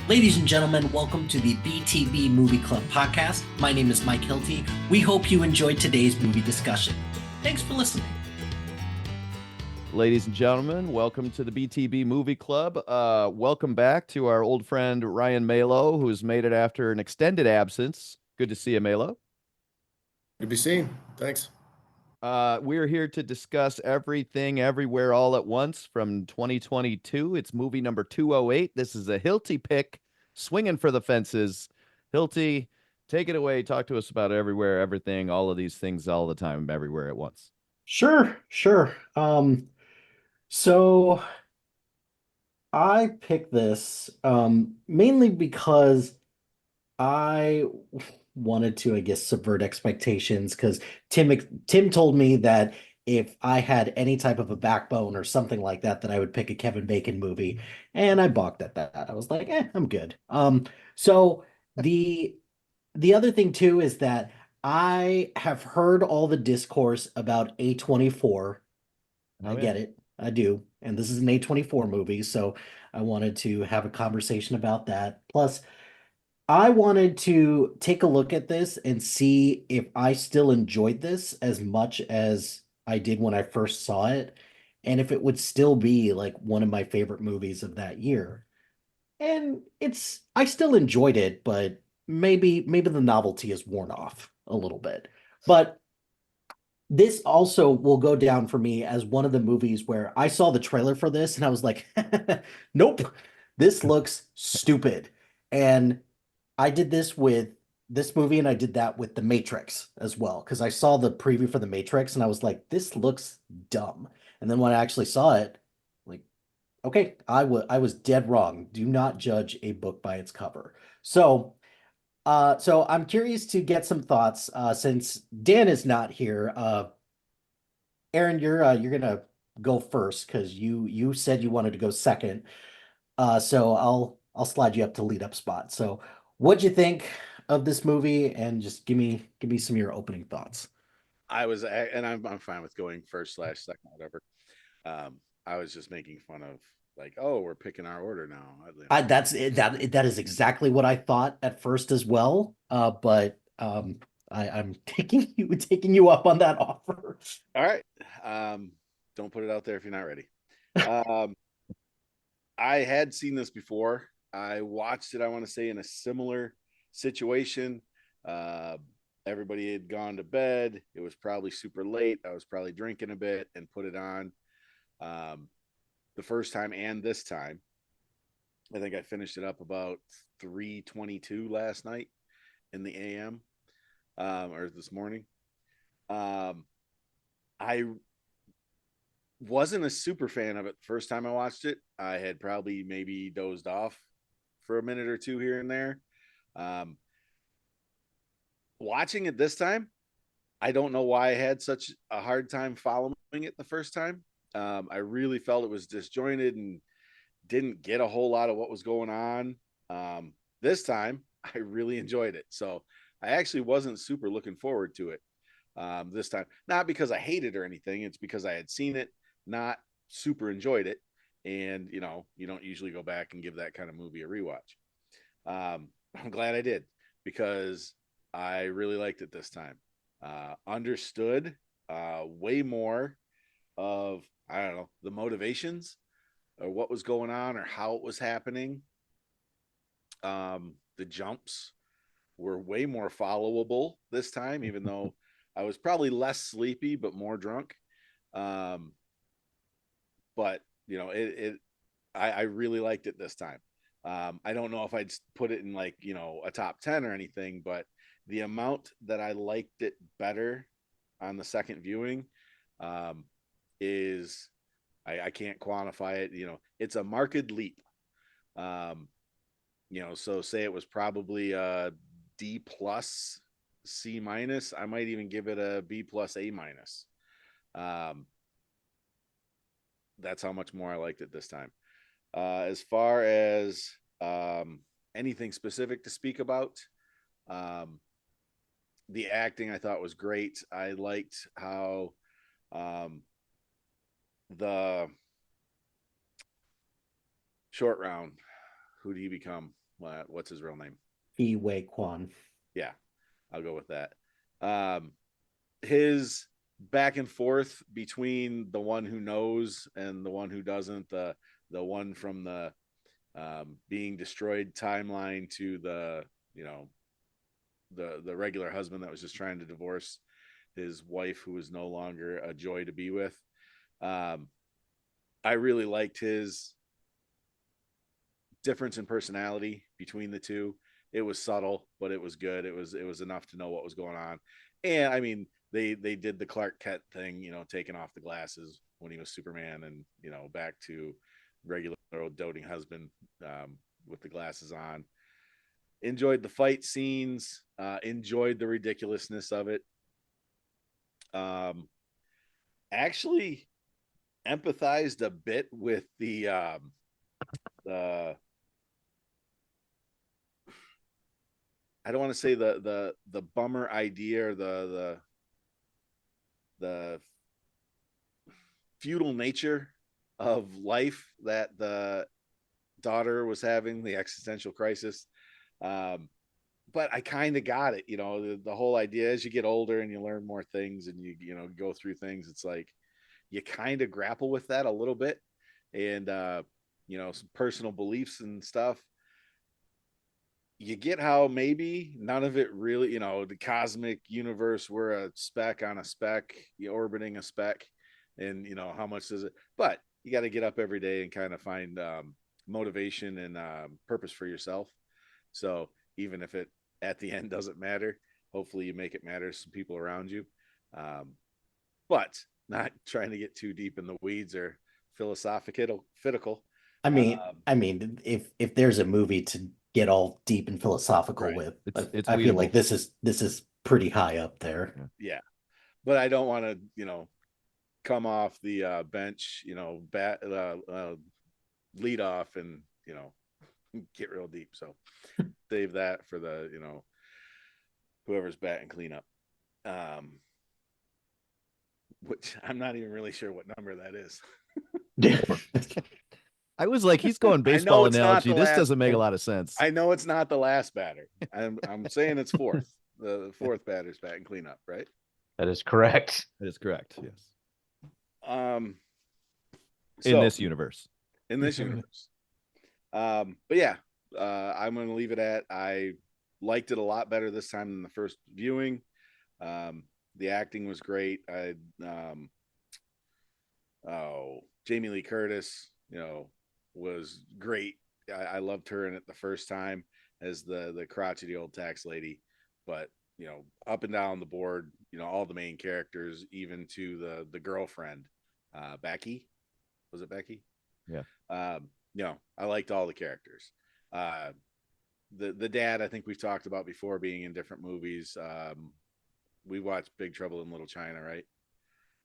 Ladies and gentlemen, welcome to the BTB Movie Club podcast. My name is Mike Hilty. We hope you enjoyed today's movie discussion. Thanks for listening. Ladies and gentlemen, welcome to the BTB Movie Club. Welcome back to our old friend Ryan Malo, who's made it after an extended absence. Good to see you, Malo. Good to be seen. Thanks. We're here to discuss Everything Everywhere All at Once from 2022. It's movie number 208. This is a Hilty pick, swinging for the fences. Hilty, take it away. Talk to us about everywhere, everything, all of these things all the time, everywhere at once. Sure. So I picked this mainly because I wanted to, I guess, subvert expectations because Tim told me that if I had any type of a backbone or something like that, that I would pick a Kevin Bacon movie, and I balked at that. I was like, I'm good. So the the other thing too is that I have heard all the discourse about A24. I Oh, yeah. get it. I do. And this is an A24 movie, so I wanted to have a conversation about that. Plus, I wanted to take a look at this and see if I still enjoyed this as much as I did when I first saw it, and if it would still be like one of my favorite movies of that year. And I still enjoyed it, but maybe the novelty is worn off a little bit. But this also will go down for me as one of the movies where I saw the trailer for this and I was like, nope, this looks stupid. And I did this with this movie and I did that with The Matrix as well, because I saw the preview for The Matrix and I was like, this looks dumb. And then when I actually saw it, like, okay, I was dead wrong. Do not judge a book by its cover. So I'm curious to get some thoughts since Dan is not here. Aaron, you're gonna go first because you said you wanted to go second. So I'll slide you up to lead up spot. So what'd you think of this movie? And just give me some of your opening thoughts. I'm fine with going first slash second, whatever. I was just making fun of like, oh, we're picking our order now. That is exactly what I thought at first as well. But I'm taking you up on that offer. All right. Don't put it out there if you're not ready. Um, I had seen this before. I watched it, I want to say, in a similar situation. Uh, Everybody had gone to bed. It was probably super late. I was probably drinking a bit and put it on. Um, the first time and this time. I think I finished it up about 3:22 last night in the AM, or this morning. Um, I wasn't a super fan of it the first time I watched it. I had probably maybe dozed off for a minute or two here and there. Um, Watching it this time, I don't know why I had such a hard time following it the first time. I really felt it was disjointed and didn't get a whole lot of what was going on. This time, I really enjoyed it. So I actually wasn't super looking forward to it this time. Not because I hated it or anything. It's because I had seen it, not super enjoyed it. And, you don't usually go back and give that kind of movie a rewatch. I'm glad I did because I really liked it this time. Understood way more of, I don't know, the motivations or what was going on or how it was happening. The jumps were way more followable this time, even though I was probably less sleepy but more drunk. Um, but I really liked it this time. I don't know if I'd put it in like a top 10 or anything, but the amount that I liked it better on the second viewing um, is I can't quantify it. It's a marked leap. Um, so say it was probably a D plus, C minus. I might even give it a B plus, A minus. Um, that's how much more I liked it this time. As far as anything specific to speak about, um, the acting I thought was great. I liked how um, the short round, who do you become? what's his real name? Yi Wei Kwan. Yeah, I'll go with that. His back and forth between the one who knows and the one who doesn't, the one from the being destroyed timeline to the, you know, the regular husband that was just trying to divorce his wife, who was no longer a joy to be with. I really liked his difference in personality between the two. It was subtle, but it was good. It was enough to know what was going on. And I mean, they did the Clark Kent thing, you know, taking off the glasses when he was Superman, and, you know, back to regular old doting husband with the glasses on. Enjoyed the fight scenes, enjoyed the ridiculousness of it. Actually empathized a bit with the I don't want to say the bummer idea, or the feudal nature of life that the daughter was having, the existential crisis. But I kind of got it, you know, the whole idea, as you get older and you learn more things and you know, go through things, it's like you kind of grapple with that a little bit, and you know, some personal beliefs and stuff. You get how maybe none of it really, you know, the cosmic universe, we're a speck on a speck, you orbiting a speck, and, you know, how much does it, but you got to get up every day and kind of find motivation and purpose for yourself. So even if it at the end doesn't matter, hopefully you make it matter to some people around you. But not trying to get too deep in the weeds or philosophical. I mean, Um, if there's a movie to get all deep and philosophical Right. with, It's I feel like weedable. this is pretty high up there. yeah, but I don't want to, you know, come off the bench, you know, lead off and, you know, get real deep. So save that for the, you know, whoever's batting cleanup. Which I'm not even really sure what number that is. I was like, he's going I know baseball it's not analogy. the This last. doesn't make a lot of sense. I know it's not the last batter. I'm saying it's fourth. The fourth batter's batting cleanup, right? That is correct. That is correct. Yes. Um, In so this universe. in this universe. But yeah, I'm going to leave it at, I liked it a lot better this time than the first viewing. The acting was great. Jamie Lee Curtis, you know, was great. I loved her in it the first time as the crotchety old tax lady, but, you know, up and down the board, you know, all the main characters, even to the girlfriend, Becky, was it Becky? Yeah. You know, I liked all the characters. The dad, I think we've talked about before, being in different movies. We watched Big Trouble in Little China, right?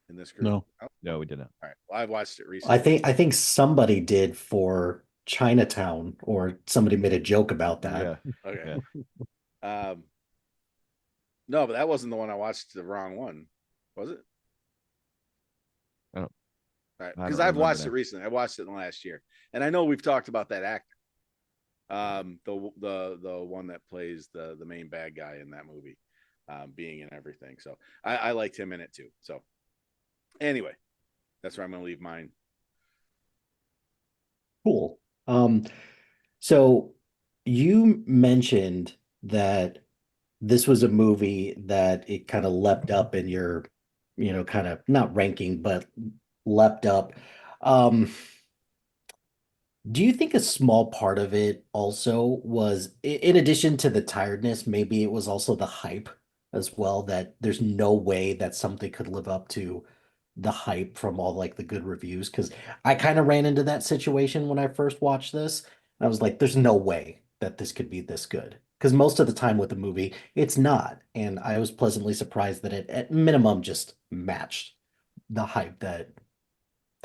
In this group? No. Oh, No, we didn't. all right. Well, I've watched it recently. I think somebody did for Chinatown, or somebody made a joke about that. Yeah. Okay. No, but that wasn't the one I watched. The wrong one, was it? I don't- All right, I because don't I've remember watched now. it recently. I watched it in the last year, and I know we've talked about that actor. The one that plays the main bad guy in that movie, being in everything. So I liked him in it too. So anyway, that's where I'm going to leave mine. Cool. So you mentioned that this was a movie that it kind of leapt up in your, you know, kind of not ranking, but leapt up. Um, do you think a small part of it also was, in addition to the tiredness, maybe it was also the hype as well, that there's no way that something could live up to the hype from all like the good reviews? Because I kind of ran into that situation when I first watched this. I was like, there's no way that this could be this good. Because most of the time with the movie, it's not. And I was pleasantly surprised that it, at minimum, just matched the hype that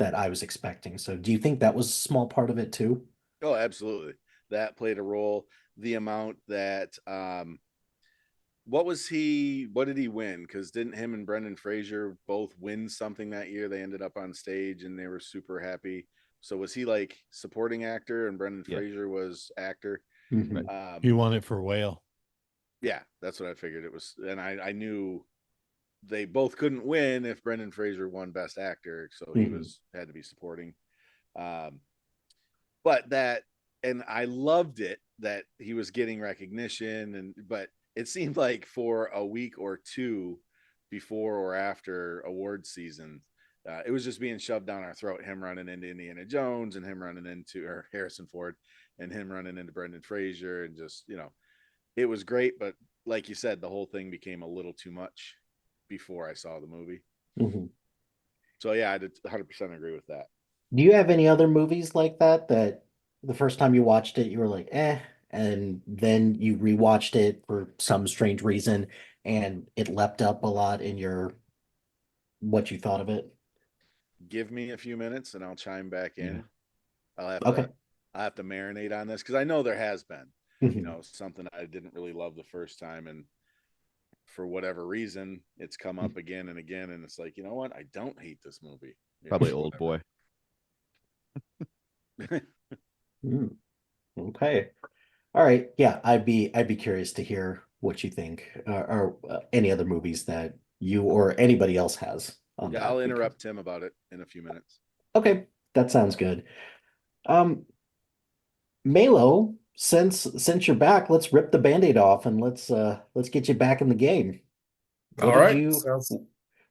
I was expecting. So do you think that was a small part of it too? Oh, absolutely. That played a role. The amount that what did he win? Because didn't him and Brendan Fraser both win something that year? They ended up on stage and they were super happy. So was he like supporting actor and Brendan Yeah. Fraser was actor? Mhm. He won it for Whale. Yeah, that's what I figured it was. And I knew they both couldn't win if Brendan Fraser won Best Actor, so he Mhm. had to be supporting. Um, but that, and I loved it that he was getting recognition, but it seemed like for a week or two before or after award season, it was just being shoved down our throat. Him running into Indiana Jones, and him running into or Harrison Ford, and him running into Brendan Fraser, and just it was great. But like you said, the whole thing became a little too much before I saw the movie. Mhm. So yeah, I did 100% agree with that. Do you have any other movies like that that the first time you watched it, you were like, eh, and then you rewatched it for some strange reason and it leapt up a lot in your what you thought of it? Give me a few minutes and I'll chime back Yeah. in. I'll have Okay. to I have to marinate on this because I know there has been, Mhm. something I didn't really love the first time, and for whatever reason, it's come up again and again, and it's like, you know what? I don't hate this movie. Probably Old Boy. Mm. Okay. All right. Yeah, I'd be curious to hear what you think, or any other movies that you or anybody else has on Yeah, that. I'll Because interrupt Tim about it in a few minutes. okay, that sounds good. Um, Melo, since you're back, let's rip the Band-Aid off and let's get you back in the game. What All did right. you Sounds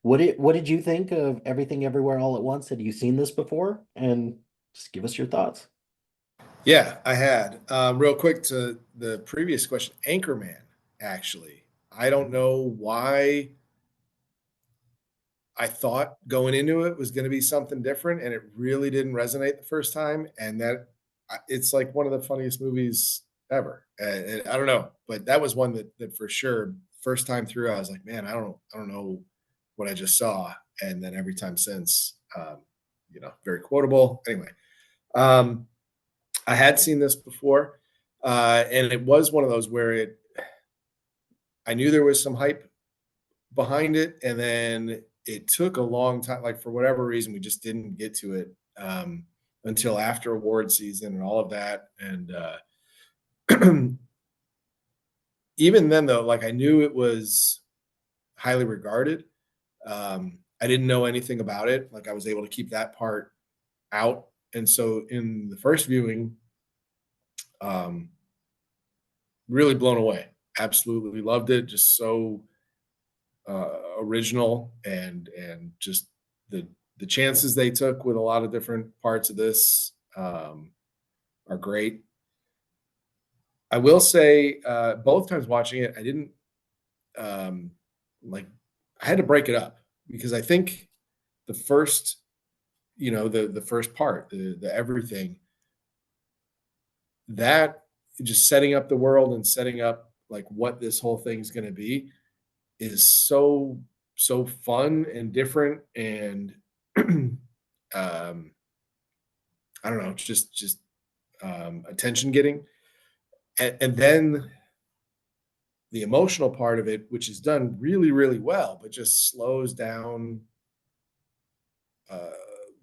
what did you think of Everything Everywhere All at Once? Had you seen this before? And just give us your thoughts. Yeah, I had. Real quick to the previous question, Anchorman, actually. I don't know why I thought going into it was going to be something different, and it really didn't resonate the first time. And it's like one of the funniest movies ever. And I don't know, but that was one that for sure, first time through, I was like, man, I don't know what I just saw. And then every time since, very quotable. Anyway, um, I had seen this before, and it was one of those where I knew there was some hype behind it, and then it took a long time. Like for whatever reason, we just didn't get to it until after award season and all of that. And even then, though, like I knew it was highly regarded. I didn't know anything about it. Like I was able to keep that part out, and so in the first viewing, um, really blown away. Absolutely loved it. Just so original, and just the chances they took with a lot of different parts of this are great. I will say both times watching it, I didn't um, like. I had to break it up because I think the first, the first part, the everything, that just setting up the world and setting up like what this whole thing's going to be is so fun and different, and I don't know, just attention getting, and then the emotional part of it, which is done really really well, but just slows down uh,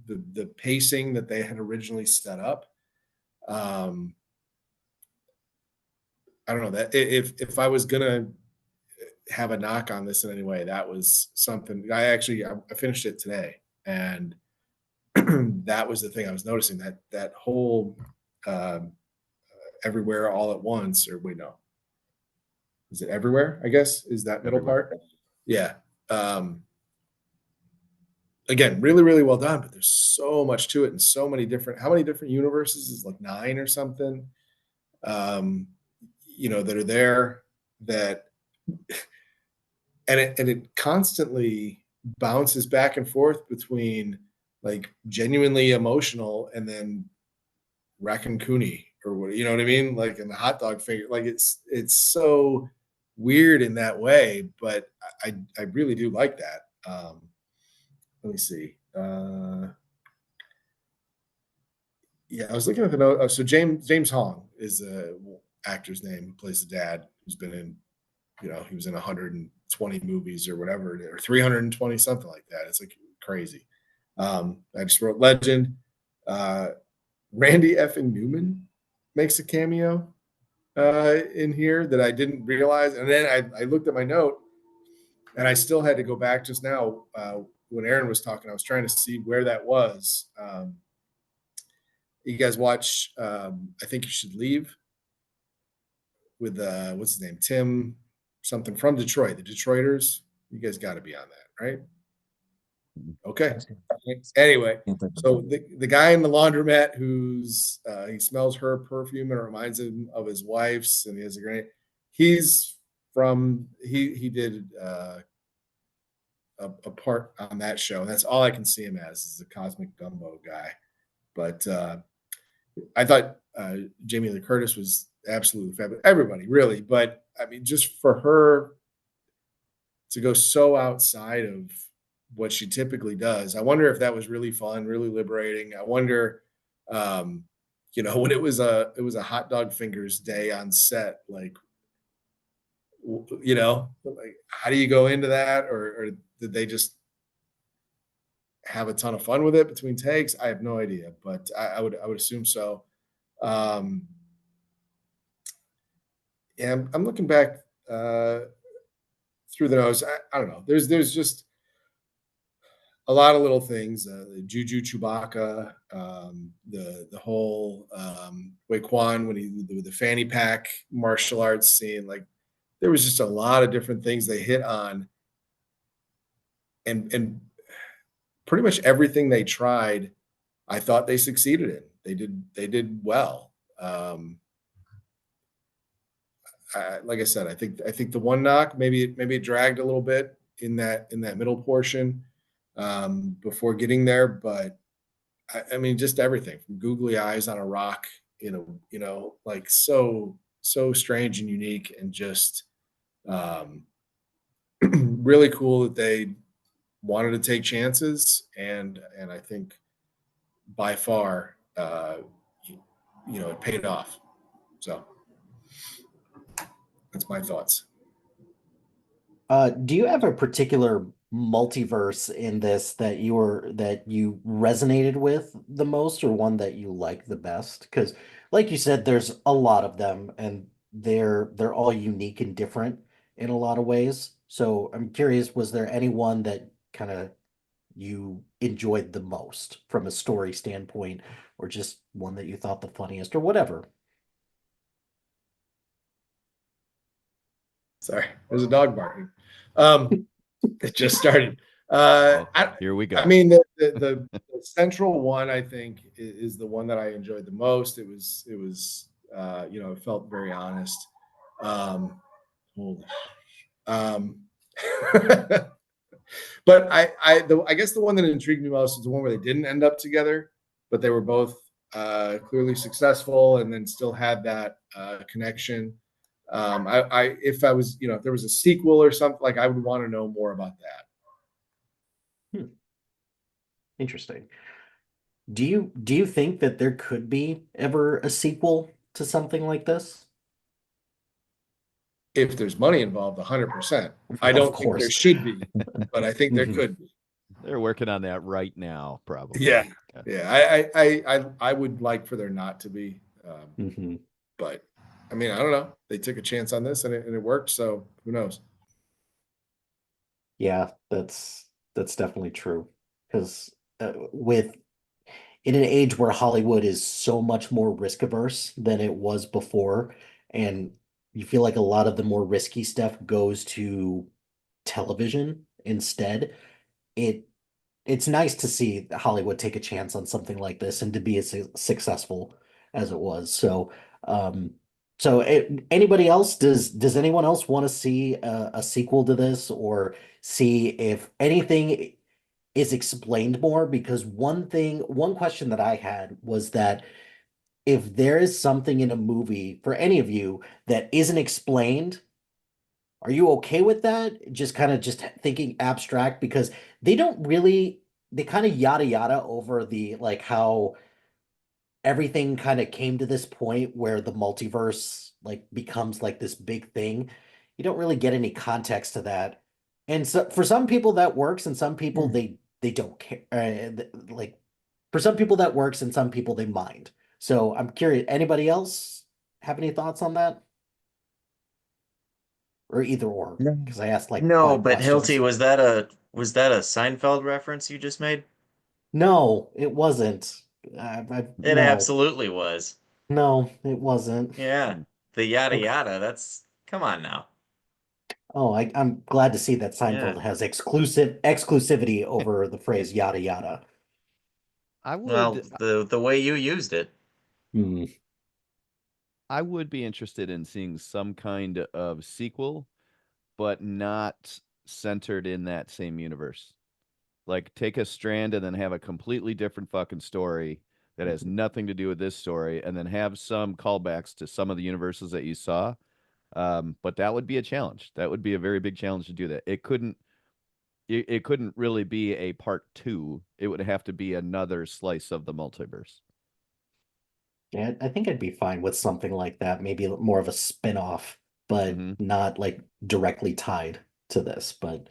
the pacing that they had originally set up. Um, I don't know that if I was gonna have a knock on this in any way, that was something. I finished it today, and that was the thing I was noticing, that whole um, everywhere all at once, or wait, no, is it everywhere? I guess is that middle Everywhere. part. Yeah. Um, Again, really, really well done, but there's so much to it, and so many different. How many different universes is like 9 or something? Um, that are there, that, and it constantly bounces back and forth between like genuinely emotional and then raccoon or what, you know what I mean? Like in the hot dog finger, like it's so weird in that way, but I really do like that. Let me see. Yeah, I was looking at the note. So James Hong is the actor's name who plays the dad, who's been in, he was in 120 movies or whatever, or 320, something like that. It's like crazy. I just wrote legend. Randy effing Newman makes a cameo. in here that I didn't realize. And then I looked at my note and I still had to go back just now when Aaron was talking. I was trying to see where that was. You guys watch I Think You Should Leave with what's his name? Tim something from Detroit, the Detroiters. You guys got to be on that, right? Okay. Anyway, so the guy in the laundromat who's he smells her perfume and it reminds him of his wife's, and he has a great. He's from he did a part on that show. And that's all I can see him as is the Cosmic Gumbo guy. But I thought Jamie Lee Curtis was absolutely fabulous. Everybody really, but I mean, just for her to go so outside of what she typically does, I wonder if that was really fun, really liberating. I wonder, when it was a hot dog fingers day on set, like, like how do you go into that, or did they just have a ton of fun with it between takes? I have no idea, but I would assume so. And I'm looking back through the nose. I don't know. There's just a lot of little things. The Juju Chewbacca, the whole Raekwon when he the fanny pack martial arts scene. Like there was just a lot of different things they hit on, and pretty much everything they tried, I thought they succeeded in. They did well. Like I said, I think the one knock maybe it dragged a little bit in that middle portion before getting there, but I mean just everything from googly eyes on a rock, like so strange and unique, and just really cool that they wanted to take chances, and I think by far it paid off. So that's my thoughts. Do you have a particular multiverse in this that you resonated with the most, or one that you like the best? Because, like you said, there's a lot of them, and they're all unique and different in a lot of ways. So I'm curious, was there any one that kind of you enjoyed the most from a story standpoint, or just one that you thought the funniest, or whatever? Sorry, there's a dog barking. It just started. Here we go. I mean, the central one I think is the one that I enjoyed the most. It was it felt very honest. Holy. But I guess the one that intrigued me most is the one where they didn't end up together, but they were both clearly successful, and then still had that connection. If I was, if there was a sequel or something, like I would want to know more about that. Interesting. Do you think that there could be ever a sequel to something like this? If there's money involved, 100%. I Of don't think there course. should be, but I think there Mhm. could be. They're working on that right now, probably. Yeah, yeah. I would like for there not to be, Mhm. but I mean, I don't know. They took a chance on this, and it worked. So who knows? Yeah, that's definitely true. Because with in an age where Hollywood is so much more risk averse than it was before, and you feel like a lot of the more risky stuff goes to television instead, it it's nice to see Hollywood take a chance on something like this and to be as successful as it was. Anybody else, does anyone else want to see a sequel to this, or see if anything is explained more? Because one question that I had was that if there is something in a movie for any of you that isn't explained, are you okay with that? Just kind of just thinking abstract, because they don't really, they kind of yada yada over the like how everything kind of came to this point where the multiverse like becomes like this big thing. You don't really get any context to that. And so for some people that works, and some people they don't care. Like for some people that works, and some people they mind. So I'm curious, anybody else have any thoughts on that? or either or? No. Because I asked like No, five but questions. Hilty, was that a Seinfeld reference you just made? No, it wasn't. It No, absolutely was. no, it wasn't. Yeah. The yada Okay. yada, come on now. Oh, I'm glad to see that Yeah. Seinfeld has exclusivity over the phrase yada yada. I Well, would the way you used it. Hmm. I would be interested in seeing some kind of sequel, but not centered in that same universe. Like take a strand and then have a completely different fucking story that has nothing to do with this story, and then have some callbacks to some of the universes that you saw. But that would be a challenge. That would be a very big challenge to do that. It couldn't really be a part two. It would have to be another slice of the multiverse. Yeah, I think I'd be fine with something like that. Maybe more of a spin-off, but Hmm. not like directly tied to this. But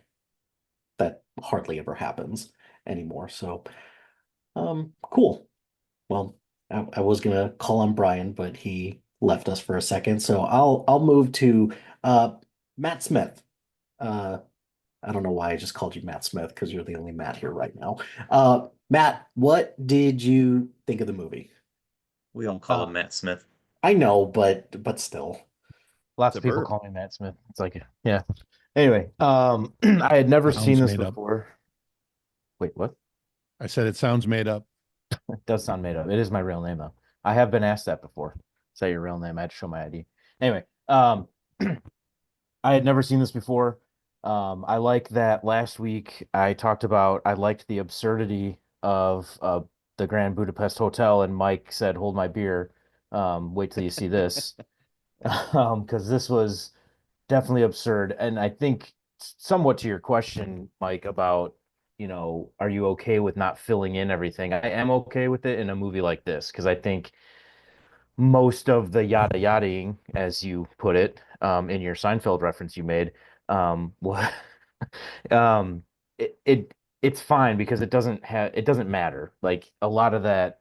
that hardly ever happens anymore. So, cool. Well, I was gonna call on Brian, but he left us for a second. So I'll move to uh Matt Smith. Uh I don't know why I just called you Matt Smith because you're the only Matt here right now. Matt, what did you think of the movie? We don't call Uh, him Matt Smith. I know, but still. Lots It's a of people verb. call me Matt Smith. It's like, yeah. Anyway, I had never seen Sounds this made up. before. Wait, what? I said it sounds made up. It does sound made up. It is my real name though. I have been asked that before. Is that your real name? I had to show my ID. Anyway, I had never seen this before. I like that last week I talked about I liked the absurdity of the Grand Budapest Hotel, and Mike said, "Hold my beer. Wait till you see this." Because this was definitely absurd. And I think somewhat to your question, Mike, about, are you okay with not filling in everything? I am okay with it in a movie like this because I think most of the yada yadaing, as you put it, in your Seinfeld reference you made, what um it's fine because it doesn't matter. Like a lot of that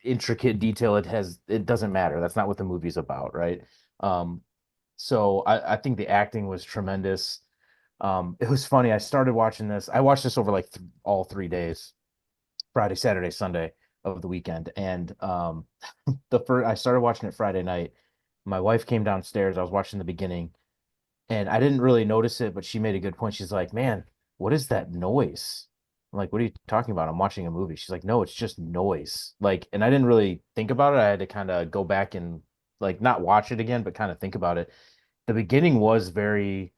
intricate detail it doesn't matter. That's not what the movie's about, right? Um, so I think the acting was tremendous. It was funny. I started watching this. I watched this over like all 3 days, Friday, Saturday, Sunday of the weekend. And the first I started watching it Friday night. My wife came downstairs. I was watching the beginning, and I didn't really notice it, but she made a good point. She's like, "Man, what is that noise?" I'm like, "What are you talking about? I'm watching a movie." She's like, "No, it's just noise." Like, and I didn't really think about it. I had to kind of go back and like not watch it again, but kind of think about it. The beginning was very,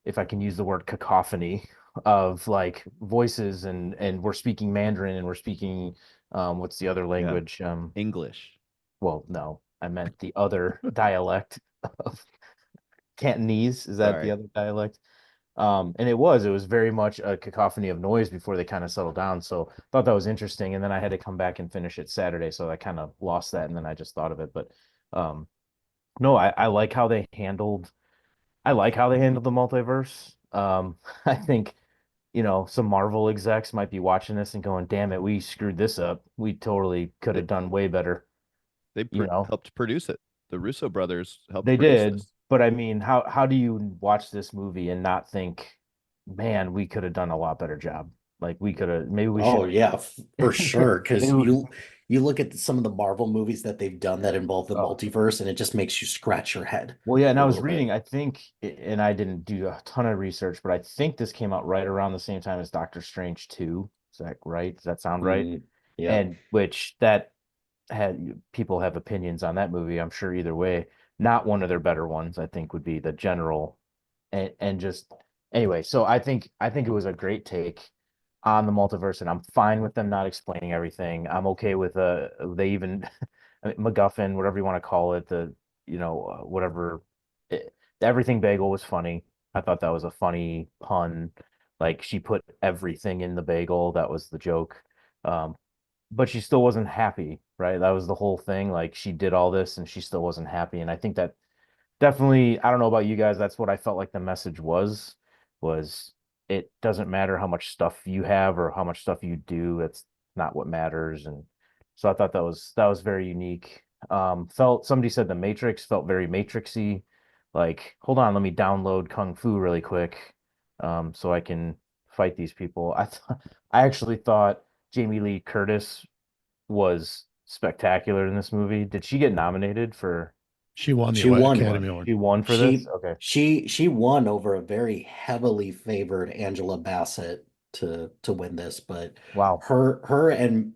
if I can use the word cacophony of like voices, and we're speaking Mandarin, and we're speaking what's the other Yeah. language? English. Well, no, I meant the other dialect of Cantonese. Is that the Sorry. other dialect? And it was very much a cacophony of noise before they kind of settled down. So I thought that was interesting. And then I had to come back and finish it Saturday. So I kind of lost that. And then I just thought of it. But um, no, I like how they handled the multiverse. I think, some Marvel execs might be watching this and going, damn it, we screwed this up. We totally could They, have done way better. they You know, helped produce it. The Russo brothers helped they produce did. this. But I mean, how do you watch this movie and not think, man, we could have done a lot better job? Like we could have, maybe we Oh should yeah, for sure. maybe Because we, you look at some of the Marvel movies that they've done that involve the oh, multiverse, and it just makes you scratch your head well, yeah, and a I was little reading, bit. I think, and I didn't do a ton of research, but I think this came out right around the same time as Doctor Strange 2. Is that right? Does that sound right? Mm, yeah. And which that had people have opinions on that movie, I'm sure either way. Not one of their better ones, I think, would be the general and just anyway, so I think it was a great take on the multiverse, and I'm fine with them not explaining everything. I'm okay with they even I mean, MacGuffin, whatever you want to call it, whatever the everything bagel was funny. I thought that was a funny pun. Like she put everything in the bagel. That was the joke. Um, but she still wasn't happy, right? That was the whole thing. Like she did all this and she still wasn't happy. And I think that definitely, I don't know about you guys, that's what I felt like the message was it doesn't matter how much stuff you have or how much stuff you do, it's not what matters. And so I thought that was very unique. Felt somebody said the Matrix felt very Matrixy. like, hold on, let me download Kung Fu really quick, so I can fight these people. I actually thought Jamie Lee Curtis was spectacular in this movie. Did she get nominated for? She won the She won. Academy Award. She won for this? Okay. She won over a very heavily favored Angela Bassett to win this, but Wow. her and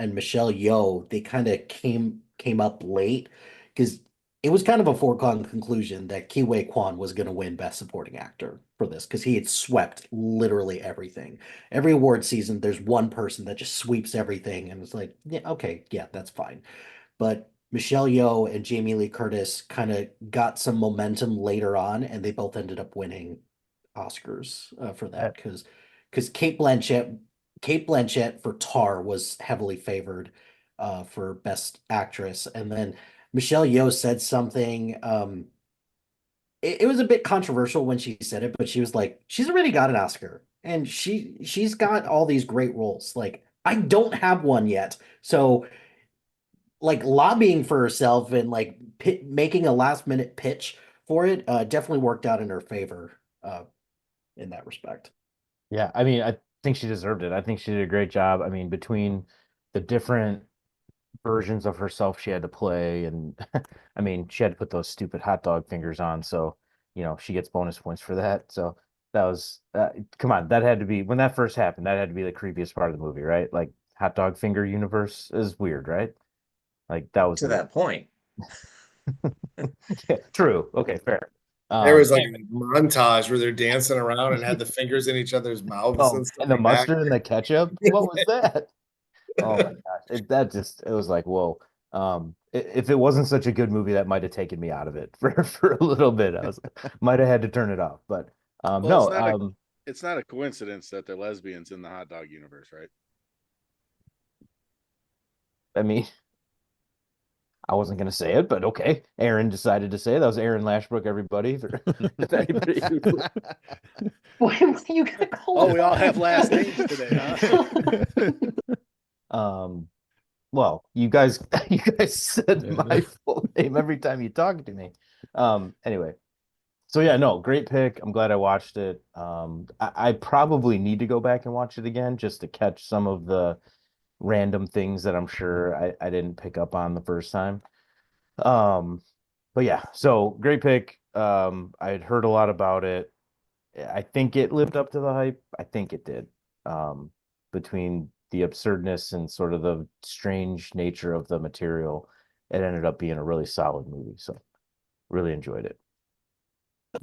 Michelle Yeoh, they kind of came up late because it was kind of a foregone conclusion that Ke Huy Quan was going to win Best Supporting Actor for this because he had swept literally everything. Every award season, there's one person that just sweeps everything, and it's like, yeah, okay, yeah, that's fine. But Michelle Yeoh and Jamie Lee Curtis kind of got some momentum later on, and they both ended up winning Oscars for Uh, that because Kate Blanchett for Tar was heavily favored for Best Actress, and then Michelle Yeoh said something. It was a bit controversial when she said it, but she was like, she's already got an Oscar, and she's got all these great roles. Like I don't have one yet, so like lobbying for herself and like making a last minute pitch for it definitely worked out in her favor in that respect. yeah, I mean, I think she deserved it. I think she did a great job. I mean, between the different versions of herself she had to play, and I mean, she had to put those stupid hot dog fingers on, so she gets bonus points for that. So that was come on, that had to be when that first happened, that had to be the creepiest part of the movie, right? Like hot dog finger universe is weird, right? Like that was To weird. that point. Yeah, true. Okay, fair. There was like a montage where they're dancing around and had the fingers in each other's mouths Oh, and stuff and the like that. mustard and the ketchup. What was that? Oh my gosh, it was like whoa. If it wasn't such a good movie, that might have taken me out of it for a little bit. I was might have had to turn it off, but Well, no, it's not a coincidence that they're lesbians in the hot dog universe, right? I mean, I wasn't gonna say it, but okay. Aaron decided to say it. That was Aaron Lashbrook, everybody. If anybody Why you gotta call Oh, it we all have out? last names today, huh? well, you guys you guys said Yeah. my full name every time you talk to me. Anyway. So yeah, no, great pick. I'm glad I watched it. I probably need to go back and watch it again just to catch some of the random things that I'm sure I didn't pick up on the first time. Um, but yeah, so great pick. I had heard a lot about it. I think it lived up to the hype. I think it did. Between the absurdness and sort of the strange nature of the material, it ended up being a really solid movie. So really enjoyed it.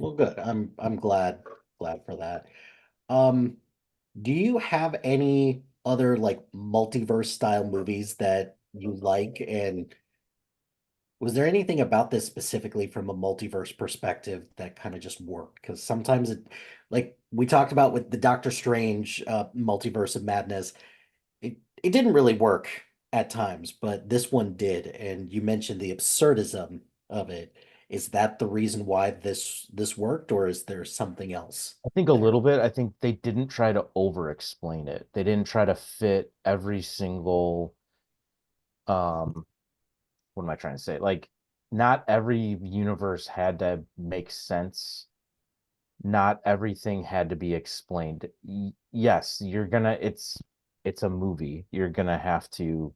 Well, good. I'm glad for that. Um, do you have any other like multiverse style movies that you like? And was there anything about this specifically from a multiverse perspective that kind of just worked? Because sometimes like we talked about with the Doctor Strange multiverse of madness, it didn't really work at times, but this one did. And you mentioned the absurdism of it. Is that the reason why this worked, or is there something else I think a there? little bit. I think they didn't try to over explain it. They didn't try to fit every single um what am I trying to say? Like not every universe had to make sense. Not everything had to be explained. Yes, it's a movie. You're gonna have to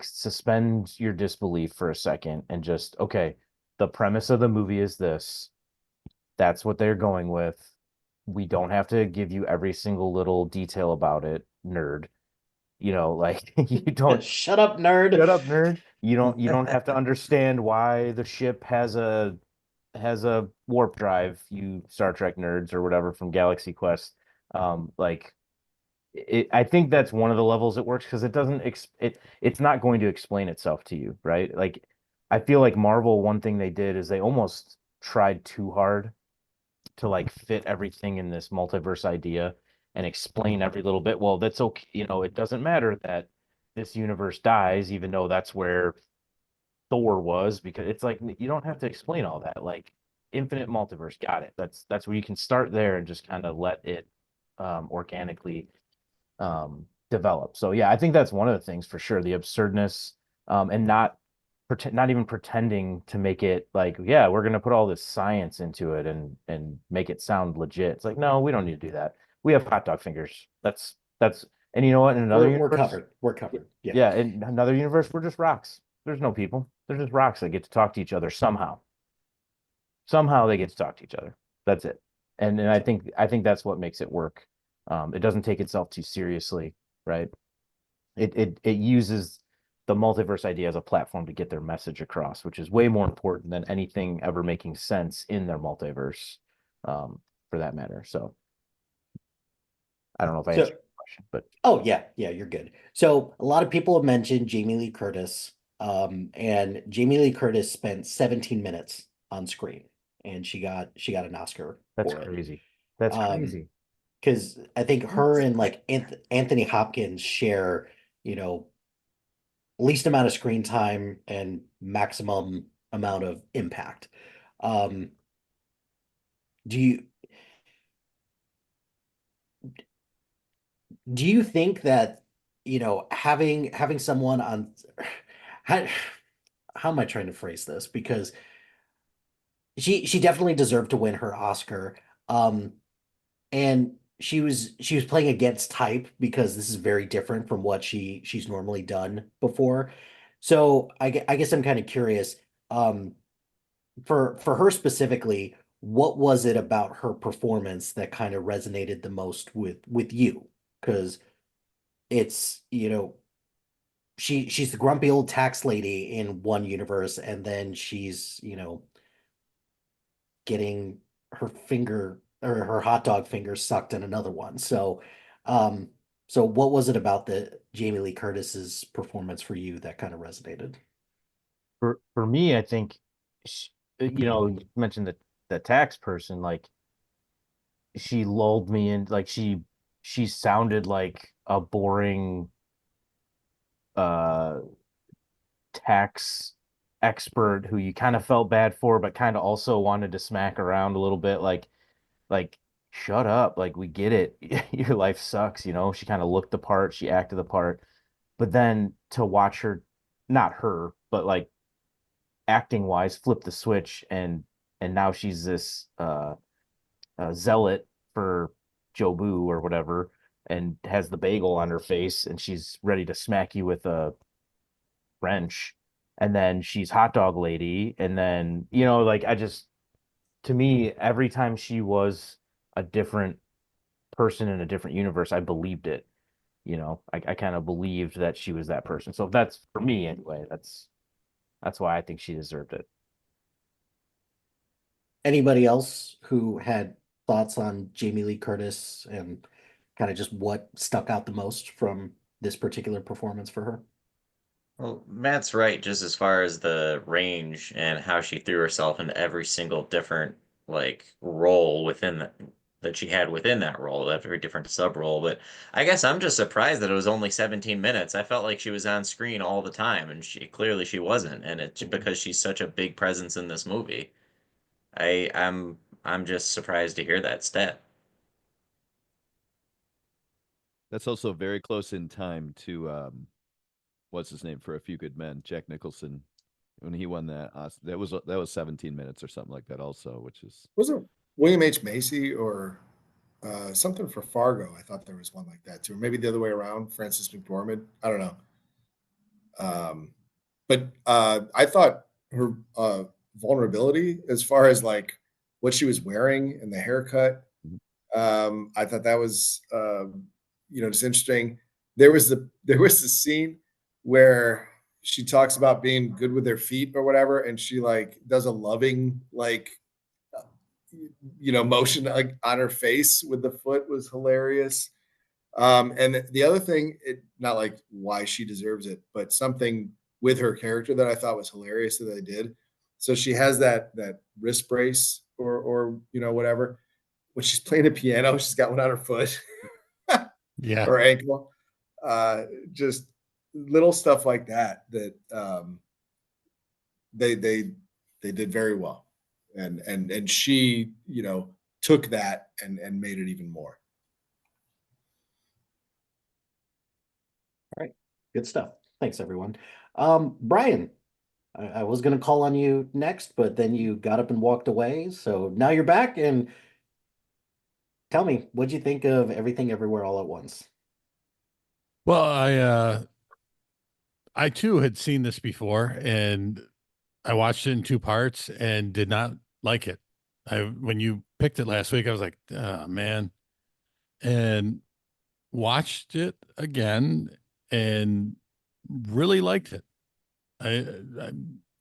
suspend your disbelief for a second and just okay, the premise of the movie is this. That's what they're going with. We don't have to give you every single little detail about it, nerd. Like you don't Shut up, nerd. shut up, nerd. You don't have to understand why the ship has a warp drive, you Star Trek nerds or whatever from Galaxy Quest. Like I think that's one of the levels it works because it doesn't it's not going to explain itself to you, right? Like I feel like Marvel, one thing they did is they almost tried too hard to like fit everything in this multiverse idea and explain every little bit. Well, that's okay. It doesn't matter that this universe dies, even though that's where Thor was, because it's like you don't have to explain all that. Like infinite multiverse, got it. That's where you can start there and just kind of let it organically develop. So yeah, I think that's one of the things for sure, the absurdness and not not even pretending to make it like, yeah, we're gonna put all this science into it and make it sound legit. It's like, no, we don't need to do that. We have hot dog fingers. That's and you know what? In another We're universe, covered. We're covered. Yeah. yeah, in another universe, we're just rocks. There's no people. They're just rocks that get to talk to each other somehow. Somehow they get to talk to each other. That's it. And I think that's what makes it work. It doesn't take itself too seriously, right? It uses the multiverse idea as a platform to get their message across, which is way more important than anything ever making sense in their multiverse, for that matter. So I don't know if I So, answered your question, but oh yeah, yeah, you're good. So a lot of people have mentioned Jamie Lee Curtis, and Jamie Lee Curtis spent 17 minutes on screen, and she got an Oscar that's for it. crazy. That's crazy. Because I think her and like Anthony Hopkins share, you know, least amount of screen time and maximum amount of impact. Um, do you do you think that, having someone on how how am I trying to phrase this? Because she definitely deserved to win her Oscar. Um, and she was playing against type because this is very different from what she's normally done before. So I guess I'm kind of curious, um, for her specifically, what was it about her performance that kind of resonated the most with you? Because it's, she's the grumpy old tax lady in one universe, and then she's, getting her finger or her hot dog finger sucked in another one. Um, so what was it about the Jamie Lee Curtis's performance for you that kind of resonated? For me, I think, sh you mentioned the tax person, like she lulled me in, like she sounded like a boring uh tax expert who you kind of felt bad for, but kind of also wanted to smack around a little bit, like shut up, like we get it. Your life sucks, She kind of looked the part, she acted the part, but then to watch her, not her, but like acting wise, flip the switch and now she's this zealot for Jobu or whatever, and has the bagel on her face, and she's ready to smack you with a wrench. And then she's hot dog lady, and then like to me, every time she was a different person in a different universe, I believed it. I kind of believed that she was that person. So that's for me anyway. That's why I think she deserved it. Anybody else who had thoughts on Jamie Lee Curtis and kind of just what stuck out the most from this particular performance for her? Well, Matt's right, just as far as the range and how she threw herself into every single different role that she had within that role, every different sub role. But I guess I'm just surprised that it was only 17 minutes. I felt like she was on screen all the time, and she wasn't, and it's because she's such a big presence in this movie. I'm just surprised to hear that stat. That's also very close in time to what's his name for A Few Good Men, Jack Nicholson, when he won that. That was 17 minutes or something like that, also, which is Was it William H. Macy or something for Fargo? I thought there was one like that too, or maybe the other way around. Francis McDormand. I don't know. But I thought her vulnerability, as far as like what she was wearing and the haircut, Mhm. I thought that was just interesting. There was the scene where she talks about being good with their feet or whatever, and she like does a loving uh, motion like on her face with the foot was hilarious. And the other thing, not like why she deserves it, but something with her character that I thought was hilarious that they did. So she has that wrist brace or whatever. When she's playing the piano, she's got one on her foot Yeah. or ankle. Just little stuff like that they they they did very well, and she took that and made it even more. All right, good stuff. Thanks, everyone. Brian, I was gonna call on you next, but then you got up and walked away. So now you're back, and tell me, what'd you think of Everything Everywhere All at Once? Well, I too had seen this before, and I watched it in two parts and did not like it. When you picked it last week, I was like, oh, man, and watched it again and really liked it. I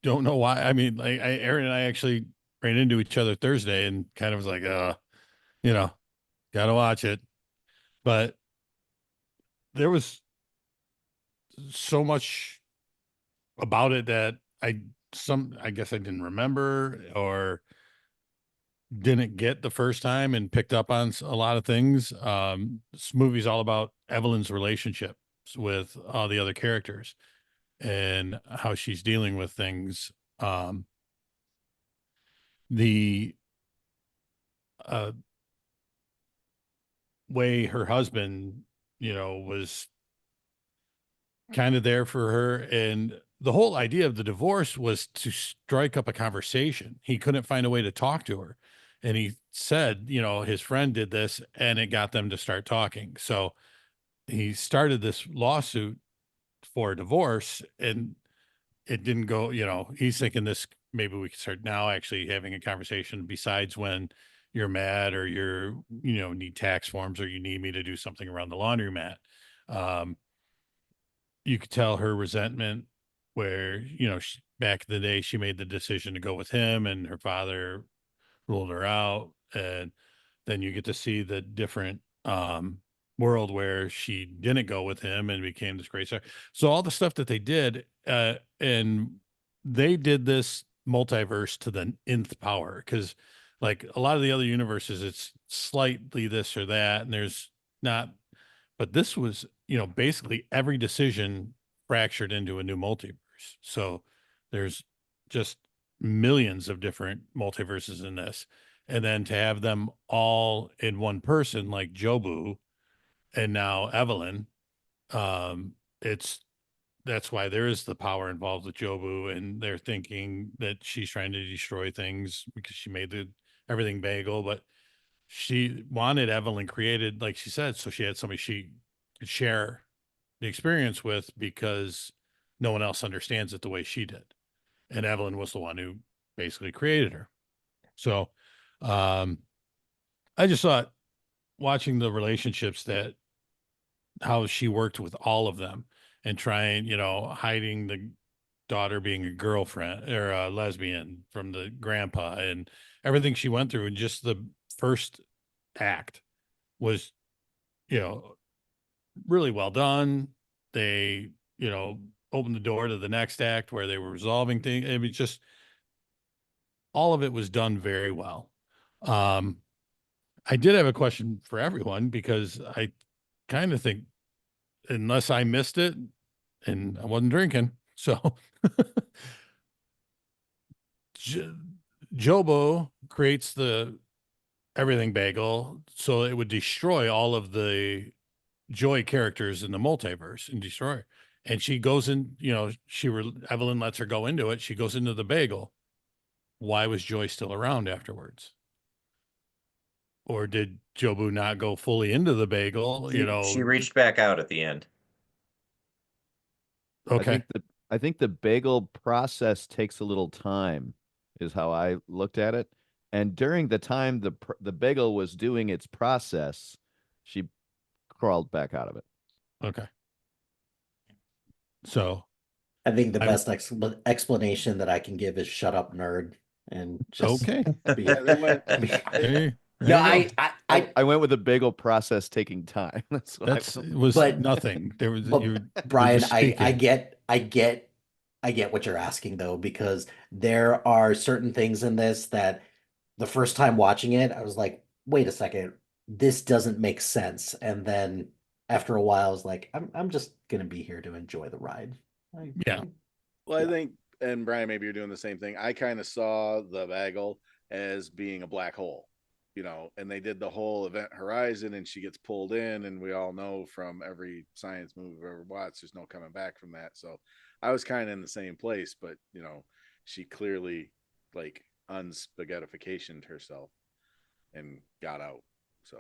don't know why. I mean, like Aaron and I actually ran into each other Thursday and kind of was like, you know, gotta watch it. But there was so much about it that I guess I didn't remember or didn't get the first time and picked up on a lot of things. This movie's all about Evelyn's relationships with all the other characters and how she's dealing with things. The uh, way her husband, was kind of there for her. And the whole idea of the divorce was to strike up a conversation. He couldn't find a way to talk to her. And he said, his friend did this and it got them to start talking. So he started this lawsuit for a divorce and it didn't go, he's thinking this, maybe we could start now actually having a conversation besides when you're mad or need tax forms or you need me to do something around the laundromat. Um, you could tell her resentment where, back in the day, she made the decision to go with him and her father ruled her out. And then you get to see the different world where she didn't go with him and became this great star. So all the stuff that they did, and they did this multiverse to the nth power because like a lot of the other universes, it's slightly this or that, and there's not, but this was, basically every decision fractured into a new multiverse. So there's just millions of different multiverses in this. And then to have them all in one person, like Jobu and now Evelyn, um, it's that's why there is the power involved with Jobu, and they're thinking that she's trying to destroy things because she made the everything bagel, but she wanted Evelyn created, like she said, so she had somebody she could share the experience with because no one else understands it the way she did. And Evelyn was the one who basically created her. So um, I just thought watching the relationships that how she worked with all of them and trying, hiding the daughter being a girlfriend or a lesbian from the grandpa and everything she went through. And just the first act was, you know, really well done. They, opened the door to the next act where they were resolving things. I mean, just all of it was done very well. Um, I did have a question for everyone because I kind of think, unless I missed it and I wasn't drinking, so J- Jobo creates the everything bagel so it would destroy all of the Joy characters in the multiverse and destroy her. And she goes in, Evelyn lets her go into it. She goes into the bagel. Why was Joy still around afterwards? Or did Jobu not go fully into the bagel? She reached back out at the end. Okay. I think the bagel process takes a little time, is how I looked at it. And during the time the bagel was doing its process, she crawled back out of it. Okay. So I think the I best explanation that I can give is "shut up, nerd," and just okay. be. Yeah, they went. Hey, No, there you go. I went with the bagel process taking time. That's what That's I went it was But- nothing. There was But you're Brian, just I speaking. get what you're asking though, because there are certain things in this that the first time watching it, I was like, wait a second, this doesn't make sense. And then after a while, I was like, I'm just gonna be here to enjoy the ride. Yeah. Well, I Yeah. think, and Brian, maybe you're doing the same thing. I kind of saw the bagel as being a black hole. and they did the whole Event Horizon, and she gets pulled in, and we all know from every science movie we've ever watched, there's no coming back from that. So I was kind of in the same place, but she clearly like unspaghettificationed herself and got out. So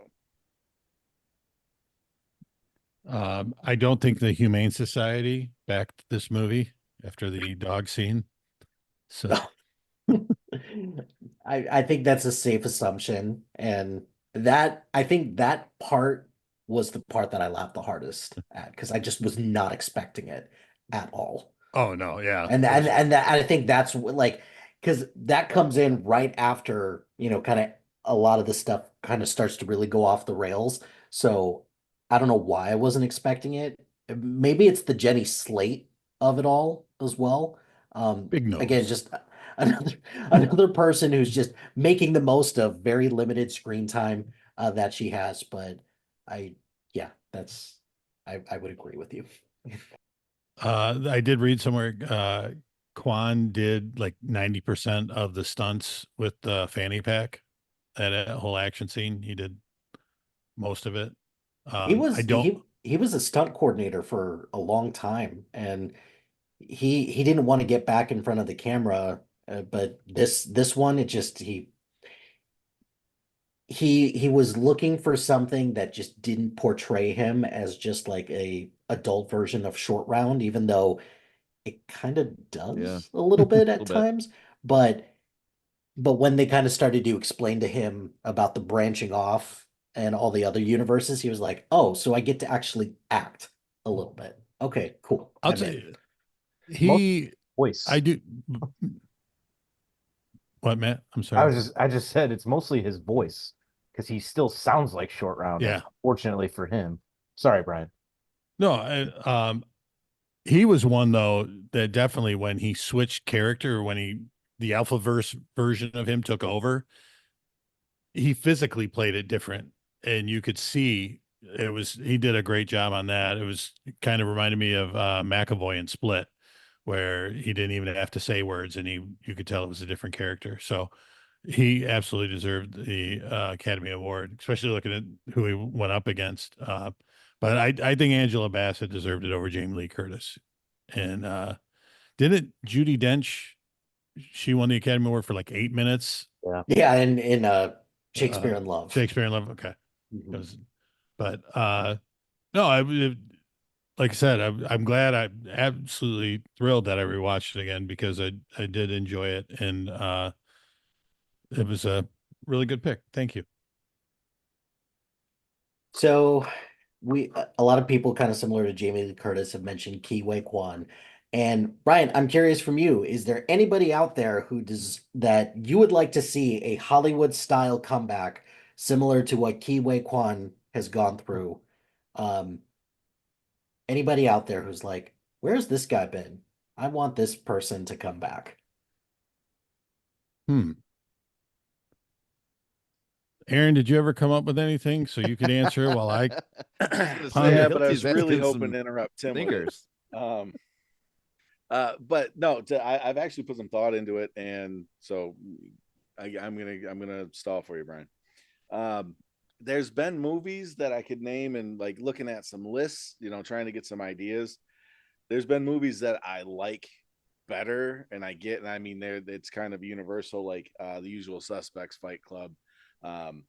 I don't think the Humane Society backed this movie after the dog scene. So I think that's a safe assumption, and I think that part was the part that I laughed the hardest at because I just was not expecting it at all. oh no, yeah. I think that's like because that comes in right after kind of a lot of the stuff kind of starts to really go off the rails. So I don't know why I wasn't expecting it. Maybe it's the Jenny Slate of it all as well. Big Again, nose. just another another person who's just making the most of very limited screen time that she has. But I, yeah, I would agree with you. I did read somewhere Quan did like 90% of the stunts with the fanny pack. That whole action scene, he did most of it. He I was don't. he was a stunt coordinator for a long time, and he didn't want to get back in front of the camera. But this one, it just he was looking for something that just didn't portray him as just like a adult version of Short Round, even though it kind of Yeah, does a little bit a at little bit. times. But when they kind of started to explain to him about the branching off and all the other universes, he was like, "Oh, so I get to actually act a little bit. Okay, cool. I'll I'm tell in." you, Most he. voice. I do. What, Matt? I'm I sorry. I just said it's mostly his voice because he still sounds like Short Round. Yeah. Unfortunately for him. Sorry, Brian. No. He was one though that definitely when he switched character, when the Alphaverse version of him took over, he physically played it different, and you could see he did a great job on that. It was kind of reminded me of McAvoy in Split, where he didn't even have to say words, and you could tell it was a different character. So he absolutely deserved the Academy Award, especially looking at who he went up against. But I think Angela Bassett deserved it over Jamie Lee Curtis. And didn't Judy Dench? She won the Academy Award for like 8 minutes. Yeah. Yeah, in Shakespeare in Love. Shakespeare in Love. Okay, Mhm. but no, like I said, I'm glad. I'm absolutely thrilled that I rewatched it again because I did enjoy it, and it was a really good pick. Thank you. So a lot of people kind of similar to Jamie Lee Curtis have mentioned Ki Wei Kwan. And Brian, I'm curious from you, is there anybody out there who does that you would like to see a Hollywood style comeback similar to what Ki Wei Kwan has gone through? Um, Anybody out there who's like, where's this guy been? I want this person to come back. Hmm. Aaron, did you ever come up with anything so you could answer while I Yeah, ponder? but I was Hilty's really asking hoping some to interrupt Tim with it. thinkers. But no, I've actually put some thought into it, and so I'm gonna stall for you, Brian. There's been movies that I could name, and like looking at some lists, trying to get some ideas. There's been movies that I like better, and I mean, it's kind of universal, like The Usual Suspects, Fight Club, um,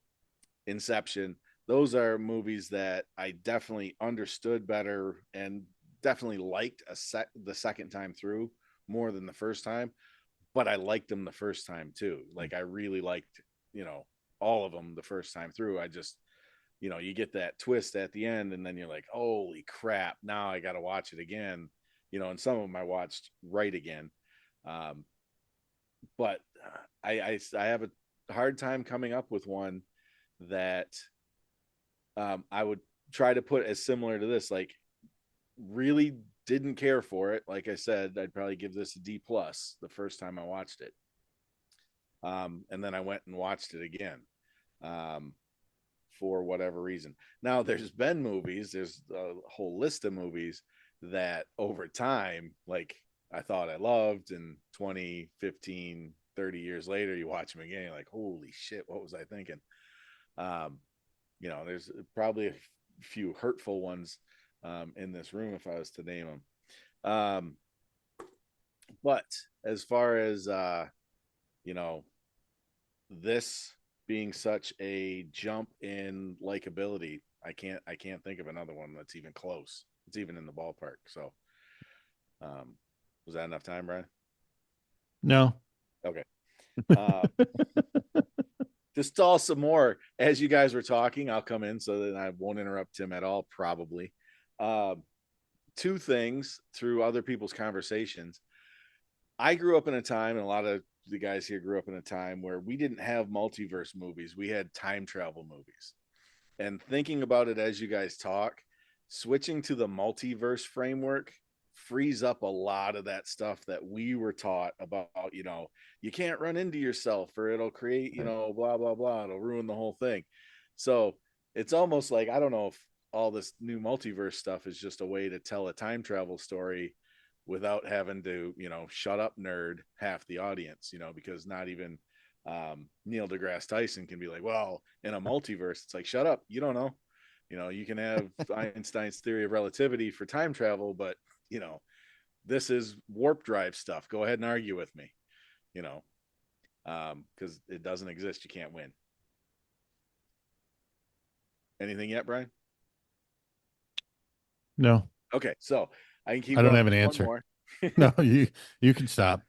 Inception. Those are movies that I definitely understood better and definitely liked the second time through more than the first time. But I liked them the first time too. Like I really liked, all of them the first time through. I just, you get that twist at the end, and then you're like, holy crap! Now I got to watch it again. And some of them I watched right again. Um, but I have a hard time coming up with one that I would try to put as similar to this. Like, really didn't care for it. Like I said, I'd probably give this a D plus the first time I watched it. And then I went and watched it again um, for whatever reason. Now, there's been movies, there's a whole list of movies that over time, like I thought I loved, and 20, 15, 30 years later, you watch them again, you're like, holy shit, what was I thinking? You know, there's probably a few hurtful ones in this room if I was to name them. But as far as you know, this being such a jump in likability, I can't think of another one that's even close. It's even in the ballpark. So, was that enough time, Brian? No. Okay. To stall some more, as you guys were talking, I'll come in so that I won't interrupt Tim at all, probably. Two things through other people's conversations. I grew up in a time, and a lot of the guys here grew up in a time where we didn't have multiverse movies. We had time travel movies. And thinking about it as you guys talk, switching to the multiverse framework frees up a lot of that stuff that we were taught about, you know, you can't run into yourself or it'll create, you know, blah, blah, blah. It'll ruin the whole thing. So it's almost like, I don't know if all this new multiverse stuff is just a way to tell a time travel story without having to, you know, shut up nerd half the audience, you know, because not even Neil deGrasse Tyson can be like, well, in a multiverse, it's like, shut up, you don't know. You know, you can have Einstein's theory of relativity for time travel, but you know, this is warp drive stuff. Go ahead and argue with me, you know, because it doesn't exist. You can't win. Anything yet, Brian? No. Okay, so I can keep. I don't going have an with answer. One more. No, you can stop.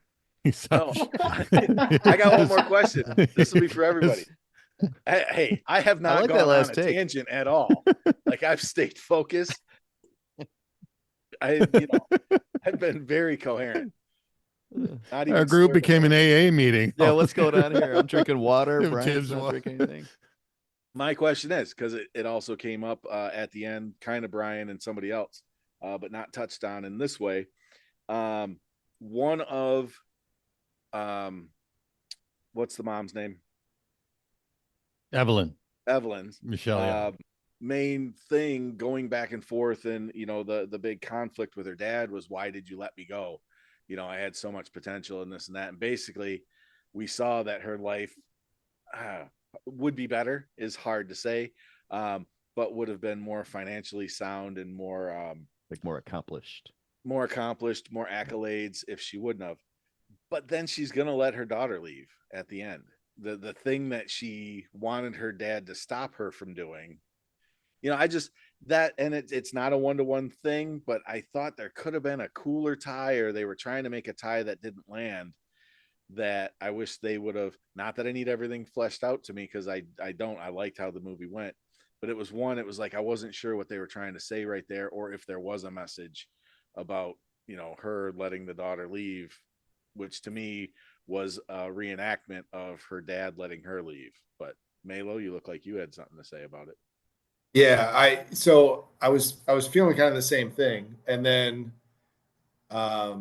No, I got one more question. This will be for everybody. Hey, I have not like that gone on last a take. tangent at all. Like I've stayed focused. I've been very coherent. Not even Our group slurring became an words. AA meeting. Yeah, what's going on here? I'm drinking water. Tim Brian's Tim's not water. drinking anything. My question is, because it also came up at the end, kind of Brian and somebody else, but not touched on in this way. One of what's the mom's name? Evelyn. Evelyn's Michelle. Yeah. main thing going back and forth, and you know, the big conflict with her dad was, why did you let me go? You know, I had so much potential in this and that. And basically we saw that her life would be better, is hard to say, but would have been more financially sound and more Like more accomplished. more accolades if she wouldn't have. But then she's gonna let her daughter leave at the end. The thing that she wanted her dad to stop her from doing. You know, I just that, and it's not a one-to-one thing, but I thought there could have been a cooler tie, or they were trying to make a tie that didn't land, that I wish they would have. Not that I need everything fleshed out to me, because I don't. I liked how the movie went, but it was like I wasn't sure what they were trying to say right there, or if there was a message about, you know, her letting the daughter leave, which to me was a reenactment of her dad letting her leave. But Melo, you look like you had something to say about it. Yeah, I was feeling kind of the same thing, and then I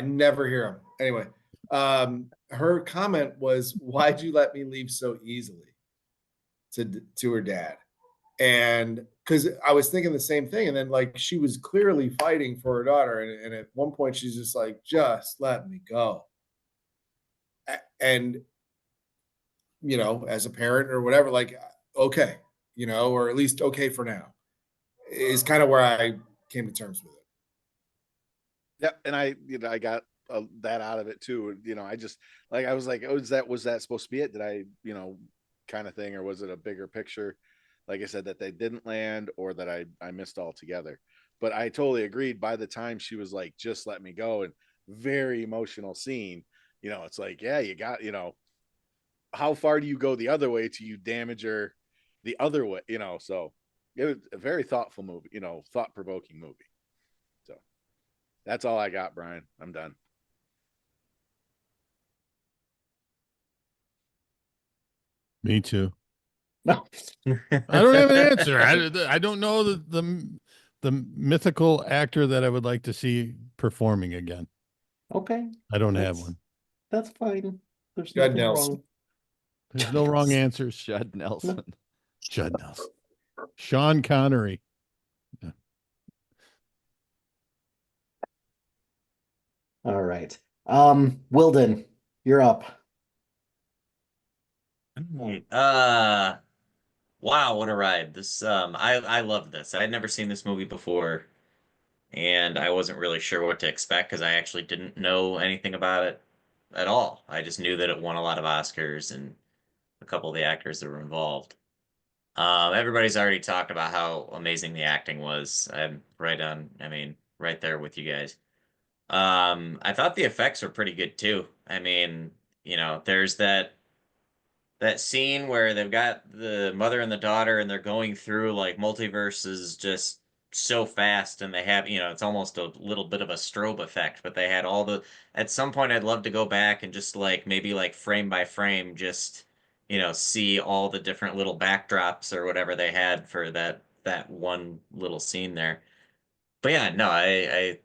never hear them anyway. Her comment was, "Why'd you let me leave so easily?" to her dad, and because I was thinking the same thing, and then like she was clearly fighting for her daughter, and at one point she's just like, "Just let me go," and you know, as a parent or whatever, like, okay, you know, or at least okay for now, is kind of where I came to terms with it. Yep, and I got that out of it too. You know, I just like, I was like, oh, was that supposed to be it? Did I, you know, kind of thing, or was it a bigger picture? Like I said, that they didn't land, or that I missed altogether. But I totally agreed. By the time she was like, "Just let me go," and very emotional scene, you know, it's like, yeah, you got, you know, how far do you go the other way till you damage her the other way, you know? So it was a very thoughtful movie, you know, thought provoking movie. So that's all I got, Brian. I'm done. Me too. No. I don't have an answer. I don't know the mythical actor that I would like to see performing again. Okay. I don't have one. That's fine. There's Judd nothing Nelson. wrong. There's no wrong answers. Judd Nelson. Judd Nelson. Sean Connery. Yeah. All right. Wilden, You're up. Right. Wow, what a ride. This I love this. I had never seen this movie before, and I wasn't really sure what to expect because I actually didn't know anything about it at all. I just knew that it won a lot of Oscars and a couple of the actors that were involved. Everybody's already talked about how amazing the acting was. I'm right on, I mean, right there with you guys. I thought the effects were pretty good too. I mean, there's that scene where they've got the mother and the daughter and they're going through like multiverses just so fast and they have, it's almost a little bit of a strobe effect, but they had all the at some point I'd love to go back and just like maybe like frame by frame just see all the different little backdrops or whatever they had for that one little scene there. But yeah, no, I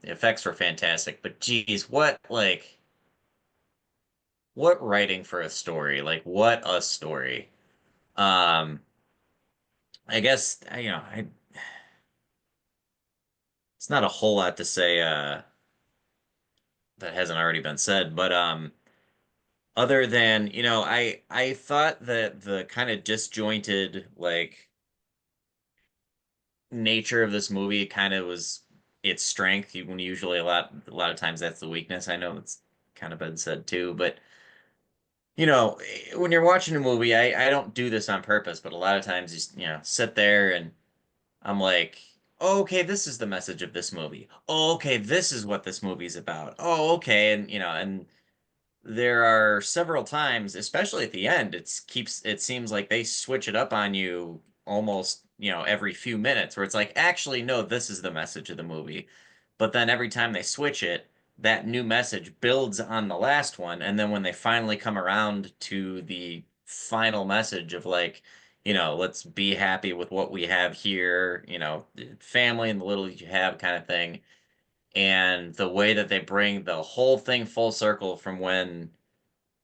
the effects were fantastic, but geez, what writing for a story? Like what a story. Um, I guess it's not a whole lot to say that hasn't already been said, but other than, I thought that the kind of disjointed like nature of this movie kind of was its strength. When usually a lot of times that's the weakness. I know it's kind of been said too, but when you're watching a movie, I don't do this on purpose, but a lot of times sit there and I'm like, oh, okay, this is the message of this movie. Oh, okay, this is what this movie's about. Oh, okay, and there are several times, especially at the end, it seems like they switch it up on you almost, every few minutes where it's like, actually, no, this is the message of the movie. But then every time they switch it, that new message builds on the last one. And then when they finally come around to the final message of like, let's be happy with what we have here, family and the little you have kind of thing. And the way that they bring the whole thing full circle from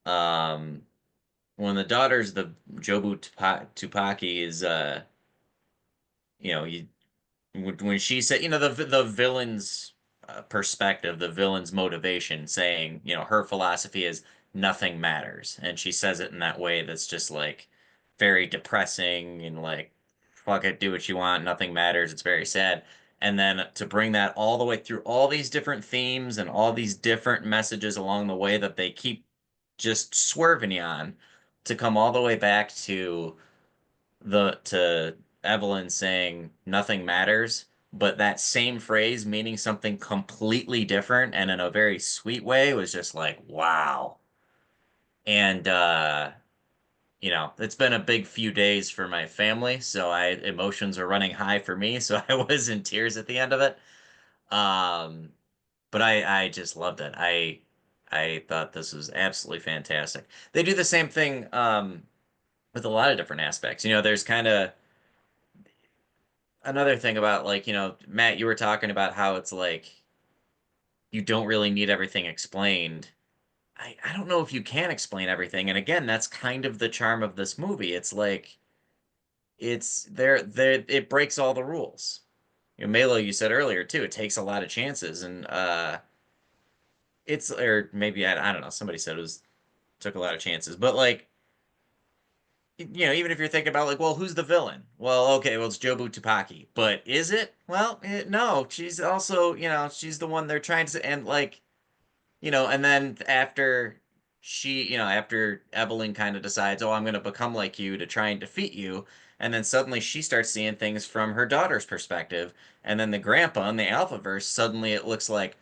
um, when the daughter's the Tupaki is you when she said the villain's perspective, the villain's motivation, saying her philosophy is nothing matters, and she says it in that way that's just like very depressing and like fuck it, do what you want, nothing matters. It's very sad. And then to bring that all the way through all these different themes and all these different messages along the way that they keep just swerving you on to come all the way back to Evelyn saying nothing matters, but that same phrase meaning something completely different and in a very sweet way was just like, wow. And it's been a big few days for my family, so I emotions are running high for me, so I was in tears at the end of it. Um, but I just loved it. I thought this was absolutely fantastic. They do the same thing with a lot of different aspects. There's kind of another thing about like, Matt, you were talking about how it's like you don't really need everything explained. I don't know if you can explain everything. And again, that's kind of the charm of this movie. It's like there it breaks all the rules. Melo, you said earlier too, it takes a lot of chances and it's or maybe I don't know, somebody said it was took a lot of chances. But like even if you're thinking about like, well, who's the villain? Well, okay, well, it's Jobu Tupaki, but is it? Well, no, she's also, she's the one they're trying to, and like, and then after after Evelyn kind of decides, oh, I'm going to become like you to try and defeat you, and then suddenly she starts seeing things from her daughter's perspective, and then the grandpa in the Alphaverse, suddenly it looks like,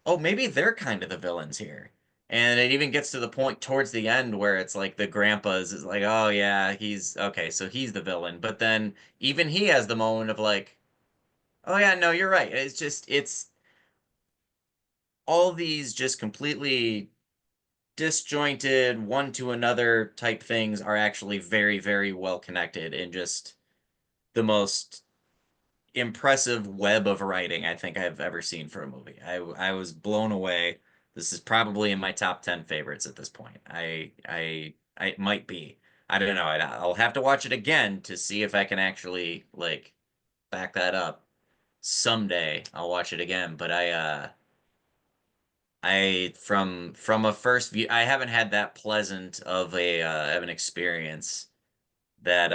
oh, maybe they're kind of the villains here. And it even gets to the point towards the end where it's like the grandpa's is like, oh yeah, he's okay, so he's the villain. But then even he has the moment of like, oh yeah, no, you're right. It's all these just completely disjointed one to another type things are actually very, very well connected and just the most impressive web of writing I think I've ever seen for a movie. I was blown away. This is probably in my top 10 favorites at this point. I it might be. I don't know. I'll have to watch it again to see if I can actually like back that up. Someday I'll watch it again, but from a first view, I haven't had that pleasant of an experience that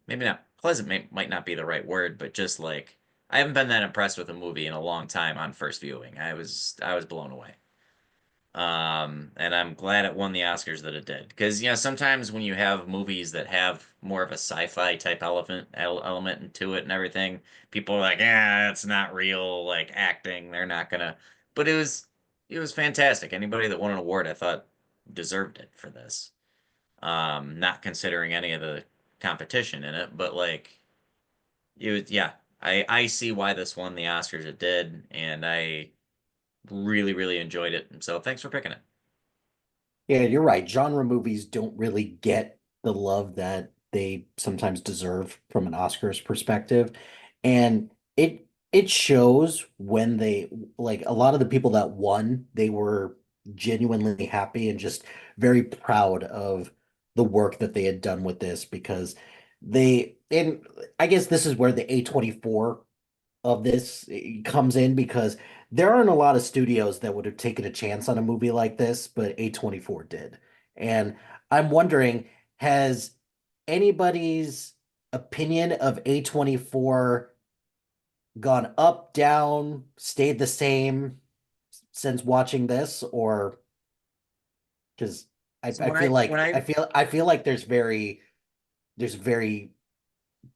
maybe not pleasant might not be the right word, but just like I haven't been that impressed with a movie in a long time on first viewing. I was blown away. And I'm glad it won the Oscars that it did. Because, sometimes when you have movies that have more of a sci-fi type element into it and everything, people are like, yeah, it's not real, like acting. They're not gonna. But it was fantastic. Anybody that won an award, I thought, deserved it for this. Not considering any of the competition in it, but like it was, yeah. I see why this won the Oscars. It did, and I really, really enjoyed it. So thanks for picking it. Yeah, you're right. Genre movies don't really get the love that they sometimes deserve from an Oscars perspective. And it shows when they like a lot of the people that won, they were genuinely happy and just very proud of the work that they had done with this because and I guess this is where the A24 of this comes in because there aren't a lot of studios that would have taken a chance on a movie like this, but A24 did. And I'm wondering, has anybody's opinion of A24 gone up, down, stayed the same since watching this, or because So I when I feel like when I I feel like there's very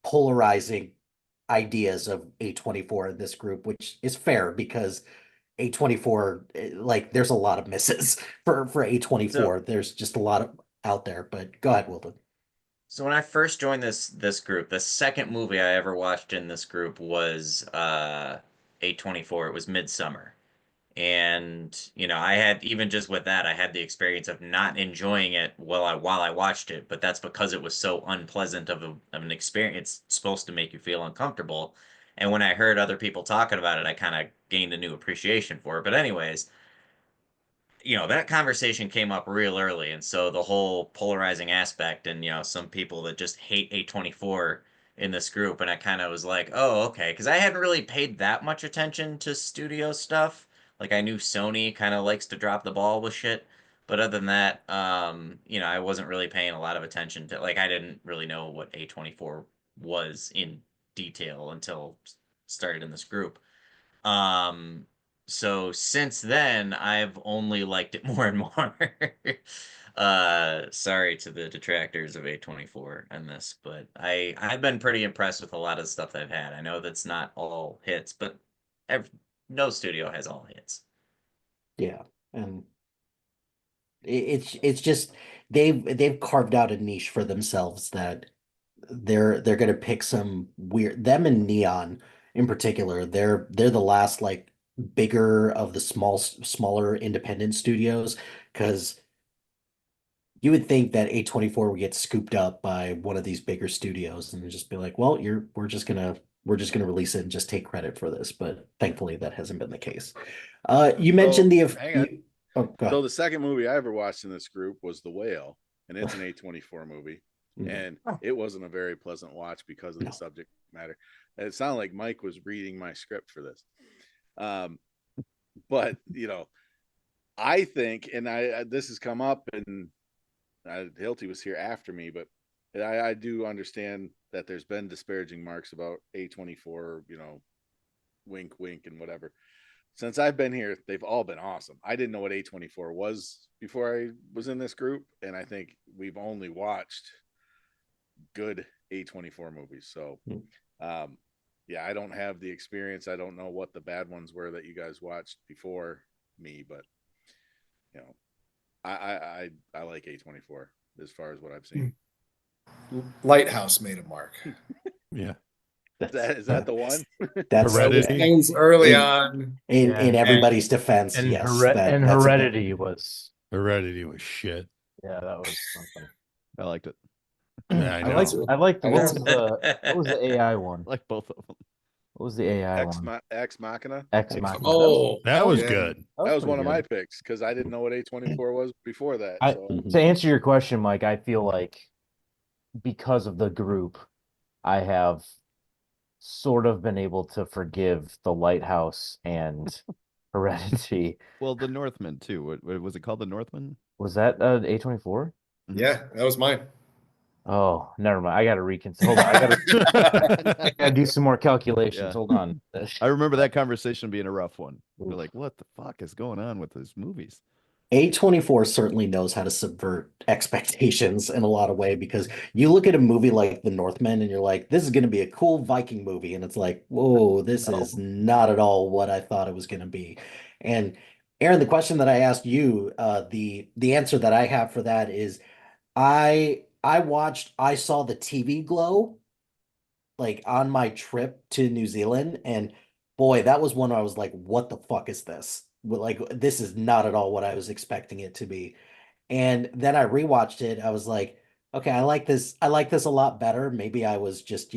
polarizing ideas of A24 in this group, which is fair because A24, like there's a lot of misses for so A24. There's just a lot of out there, but go ahead, Wilton. so when I first joined this group, the second movie I ever watched in this group was A24. It was Midsummer. And I had even just with that, I had the experience of not enjoying it while I watched it, but that's because it was so unpleasant of an experience. It's supposed to make you feel uncomfortable. And when I heard other people talking about it, I kind of gained a new appreciation for it. But anyways, that conversation came up real early, and so the whole polarizing aspect, and some people that just hate A24 in this group, and I kind of was like, oh, okay, because I hadn't really paid that much attention to studio stuff. Like I knew Sony kind of likes to drop the ball with shit, but other than that, I wasn't really paying a lot of attention to like I didn't really know what A24 was in detail until started in this group. Um, so since then, I've only liked it more and more. Sorry to the detractors of A24 and this, but I've been pretty impressed with a lot of the stuff they've had. I know that's not all hits, but ev no studio has all hits. Yeah, and it's just they've carved out a niche for themselves that they're gonna pick some weird them and Neon in particular. They're the last like bigger of the smaller independent studios because you would think that A24 would get scooped up by one of these bigger studios and just be like, well, we're just gonna release it and just take credit for this. But thankfully that hasn't been the case. You So mentioned hang on. oh, go So ahead. the second movie I ever watched in this group was The Whale, and it's an A24 movie, No, and it wasn't a very pleasant watch because of the no. subject matter. It sounded like Mike was reading my script for this. Um, but I think, and this has come up, and Hilty was here after me, but I do understand that there's been disparaging marks about A24, wink, wink, and whatever. Since I've been here, they've all been awesome. I didn't know what A24 was before I was in this group, and I think we've only watched good A24 movies. So, Hmm. yeah, I don't have the experience. I don't know what the bad ones were that you guys watched before me, but you know, I like A24 as far as what I've seen. Lighthouse made a mark. Yeah. Is that the one? That's Heredity. Things early in, on. in Yeah. everybody's defense, And yes, and that's a good Heredity was Heredity was shit. yeah, that was something. I liked it. Yeah, I I like know. I liked I what did was the AI one? Like both of them. What was the AI one? Ex Machina. Ex Machina. Oh, That was yeah. good. That was pretty one of my good. picks because I didn't know what A24 was before that. I So Mhm. to answer your question, Mike, I feel like because of the group, I have sort of been able to forgive The Lighthouse and Heredity. Well, The Northman too. What was it called? The Northman? Was that A24? Yeah, that was mine. Oh, never mind. I gotta reconsider. Hold on. I gotta do some more calculations. Yeah. Hold on. I remember that conversation being a rough one. We're Oof. like, what the fuck is going on with these movies? A24 certainly knows how to subvert expectations in a lot of way because you look at a movie like The Northman and you're like, this is going to be a cool Viking movie. And it's like, whoa, this No. is not at all what I thought it was going to be. And Aaron, the question that I asked you, the answer that I have for that is I saw the TV Glow like on my trip to New Zealand, and boy, that was one where I was like, what the fuck is this? Like, this is not at all what I was expecting it to be. And then I rewatched it. I was like, okay, I like this. I like this a lot better. Maybe I was just,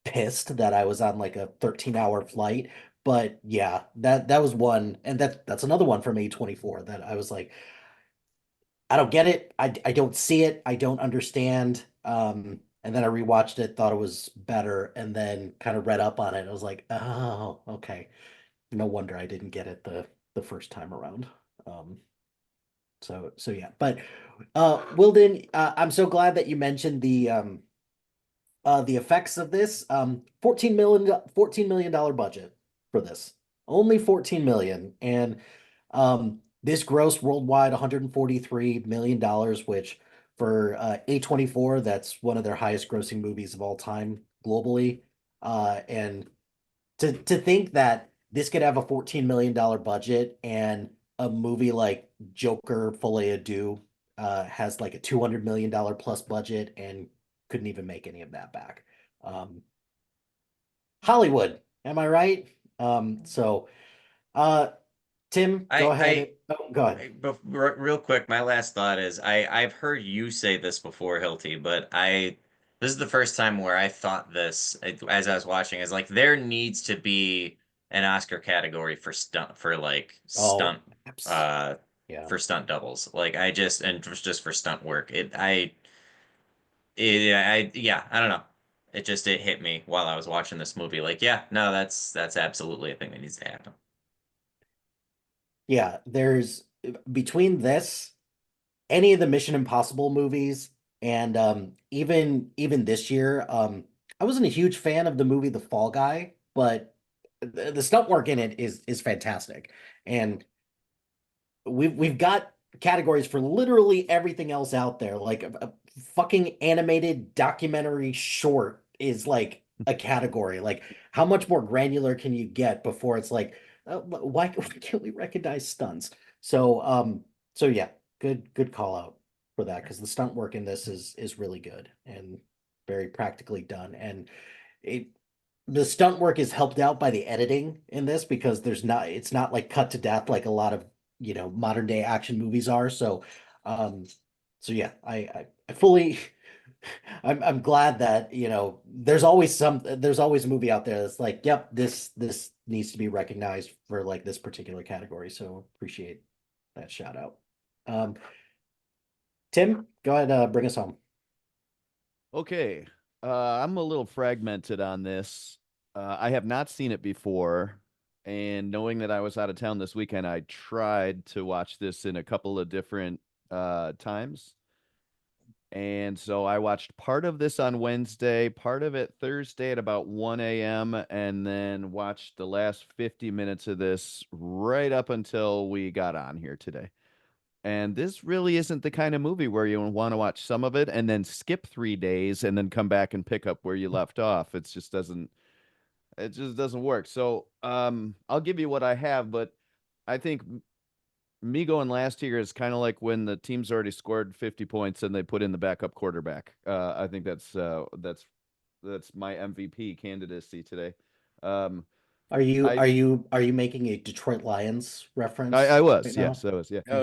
pissed that I was on like a 13-hour flight. But yeah, that was one, and that's another one from A24 that I was like, I don't get it. I don't see it. I don't understand. And then I rewatched it, thought it was better, and then kind of read up on it. I was like, oh, okay. No wonder I didn't get it the first time around. Um, so yeah. But Wilden, I'm so glad that you mentioned the effects of this. 14 million dollar budget for this. Only 14 million. And this grossed worldwide 143 million dollars, which for A24, that's one of their highest grossing movies of all time globally. And to think that this could have a 14 million dollar budget and a movie like Joker Folie à Deux has like a 200 million dollar plus budget and couldn't even make any of that back. Um, Hollywood, am I right? So uh Tim, go ahead. Go ahead. But real quick, my last thought is I've heard you say this before, Hilty, but this is the first time where I thought this as I was watching is like there needs to be an Oscar category for stunt for like Oh, stunt abs- uh yeah. for stunt doubles. Like I just and just for stunt work. I don't know. It hit me while I was watching this movie. Like, yeah, no, that's absolutely a thing that needs to happen. Yeah, there's between this, any of the Mission Impossible movies, and even this year, I wasn't a huge fan of the movie The Fall Guy, but the stunt work in it is fantastic. And we've got categories for literally everything else out there. Like a fucking animated documentary short is like a category. Like how much more granular can you get before it's like, why can't we recognize stunts? So yeah, good call out for that because the stunt work in this is really good and very practically done. And it the stunt work is helped out by the editing in this because it's not like cut to death like a lot of modern day action movies are. Um so yeah, I fully I'm glad that there's always a movie out there that's like, yep, this needs to be recognized for like this particular category. So appreciate that shout out. Um Tim, go ahead, bring us home. Okay. I'm a little fragmented on this. I have not seen it before. And knowing that I was out of town this weekend, I tried to watch this in a couple of different times. And so I watched part of this on Wednesday, part of it Thursday at about 1 a.m., and then watched the last 50 minutes of this right up until we got on here today. And this really isn't the kind of movie where you want to watch some of it and then skip 3 days and then come back and pick up where you left off. It just doesn't work. So I'll give you what I have, but I think me going last year is kind of like when the team's already scored 50 points and they put in the backup quarterback. I think that's my MVP candidacy today. Um, I Are you making a Detroit Lions I reference right was, now? yes, I was, yeah. I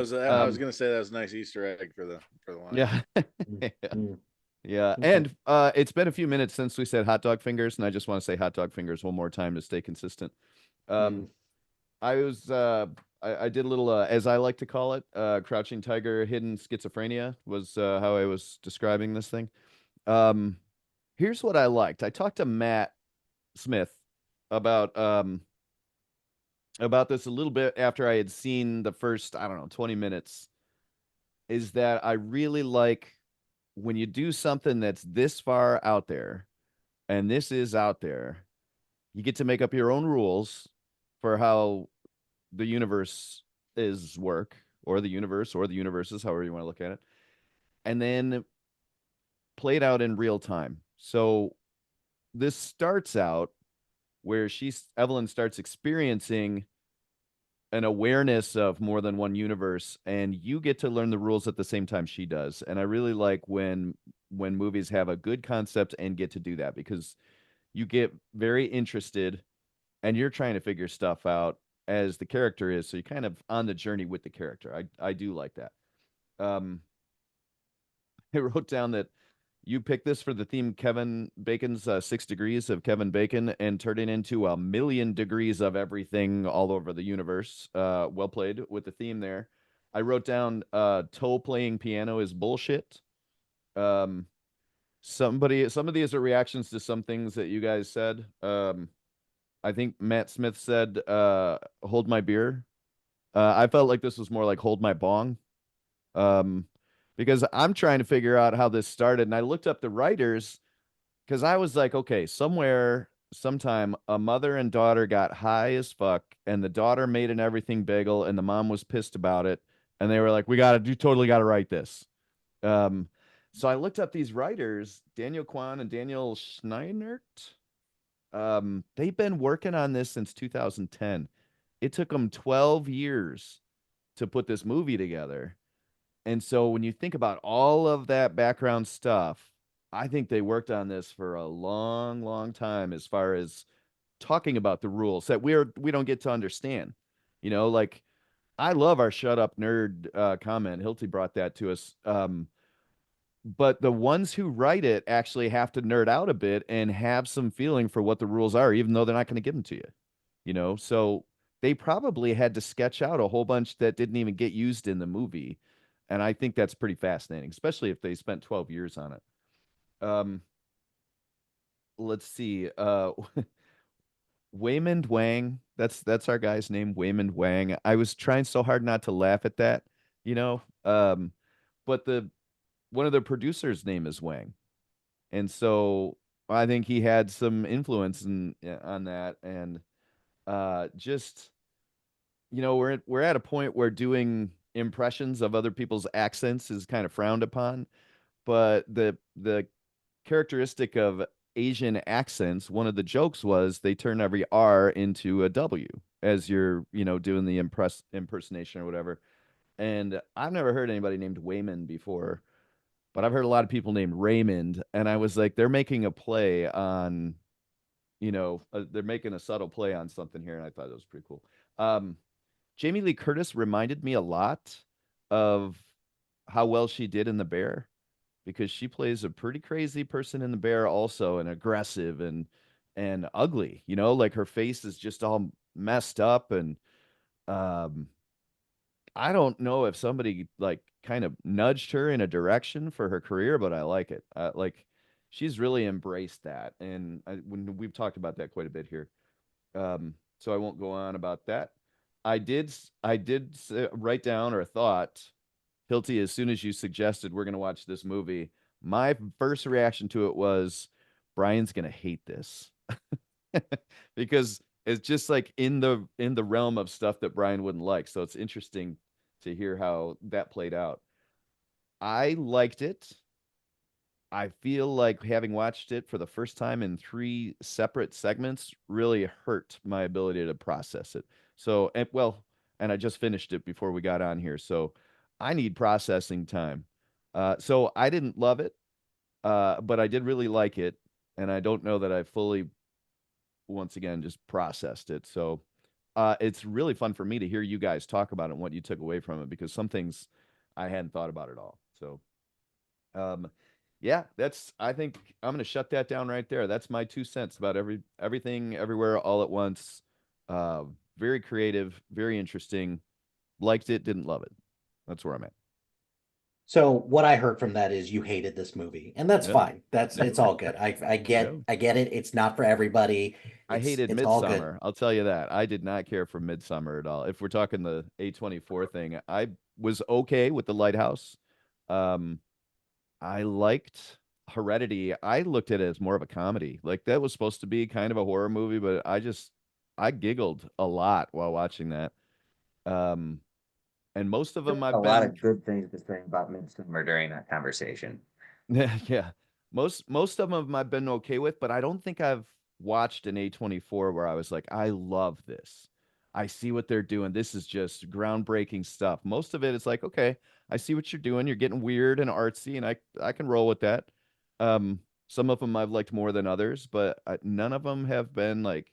was gonna say that was a nice Easter egg for the line. Yeah. Mm, Yeah. mm, Yeah. okay. And it's been a few minutes since we said hot dog fingers, and I just want to say hot dog fingers one more time to stay consistent. Mm. I was I did a little as I like to call it, crouching tiger, hidden schizophrenia was how I was describing this thing. Um Here's what I liked. I talked to Matt Smith about about this a little bit after I had seen the first, I don't know, 20 minutes, is that I really like when you do something that's this far out there, and this is out there, you get to make up your own rules for how the universe is work, or the universe, or the universes, however you want to look at it, and then play it out in real time. So this starts out where Evelyn starts experiencing an awareness of more than one universe, and you get to learn the rules at the same time she does. And I really like when movies have a good concept and get to do that, because you get very interested and you're trying to figure stuff out as the character is, so you're kind of on the journey with the character. I do like that. um I wrote down that you picked this for the theme Kevin Bacon's 6 degrees of Kevin Bacon, and turn it into a million degrees of everything all over the universe. Well played with the theme there. I wrote down Toe playing piano is bullshit. Um, some of these are reactions to some things that you guys said. I think Matt Smith said hold my beer. I felt like this was more like hold my bong. Um, because I'm trying to figure out how this started. And I looked up the writers, because I was like, okay, somewhere, sometime, a mother and daughter got high as fuck, and the daughter made an everything bagel, and the mom was pissed about it. And they were like, you totally got to write this. Um, so I looked up these writers, Daniel Kwan and Daniel Schneinert. They've been working on this since 2010. It took them 12 years to put this movie together. And so when you think about all of that background stuff, I think they worked on this for a long, long time, as far as talking about the rules that we don't get to understand. Like, I love our shut up nerd comment. Hilty brought that to us. But the ones who write it actually have to nerd out a bit and have some feeling for what the rules are, even though they're not going to give them to you. So they probably had to sketch out a whole bunch that didn't even get used in the movie. And I think that's pretty fascinating, especially if they spent 12 years on it. Let's see. Waymond Wang, that's our guy's name, Waymond Wang. I was trying so hard not to laugh at that, you know. But the one of the producers' name is Wang. And so I think he had some influence on that. And just, we're at a point where doing impressions of other people's accents is kind of frowned upon. But the characteristic of Asian accents, one of the jokes was they turn every R into a W as you're, doing the impersonation or whatever. And I've never heard anybody named Wayman before, but I've heard a lot of people named Raymond. And I was like, they're making a play on, they're making a subtle play on something here. And I thought it was pretty cool. Jamie Lee Curtis reminded me a lot of how well she did in The Bear, because she plays a pretty crazy person in The Bear also, and aggressive and ugly, like her face is just all messed up. And um I don't know if somebody like kind of nudged her in a direction for her career, but I like it. Like, she's really embraced that, and when we've talked about that quite a bit here. So I won't go on about that. I did write down, or thought, Hilty, as soon as you suggested we're going to watch this movie, my first reaction to it was Brian's going to hate this. Because it's just like in the realm of stuff that Brian wouldn't like. So it's interesting to hear how that played out. I liked it. I feel like having watched it for the first time in 3 separate segments really hurt my ability to process it. So, and I just finished it before we got on here. So I need processing time. So I didn't love it, but I did really like it. And I don't know that I fully, once again, just processed it. So it's really fun for me to hear you guys talk about it and what you took away from it, because some things I hadn't thought about at all. So, yeah, I think I'm going to shut that down right there. That's my 2 cents about everything, everywhere, all at once. Uh, Very creative, very interesting. Liked it, didn't love it. That's where I'm at. So what I heard from that is you hated this movie, and that's Yeah. fine. It's all good. I get Yeah. I get it. It's not for everybody. I hated It's all good. Midsummer. I'll tell you that. I did not care for Midsummer at all. If we're talking the A24 thing, I was okay with The Lighthouse. Um, I liked Heredity. I looked at it as more of a comedy. Like that was supposed to be kind of a horror movie, but I giggled a lot while watching that. Um, and most of them A I've lot been of good things to say about Midsummer during that conversation. yeah. Most of them I've been okay with, but I don't think I've watched an A24 where I was like, I love this. I see what they're doing. This is just groundbreaking stuff. Most of it is like, okay, I see what you're doing. You're getting weird and artsy, and I can roll with that. Some of them I've liked more than others, but none of them have been like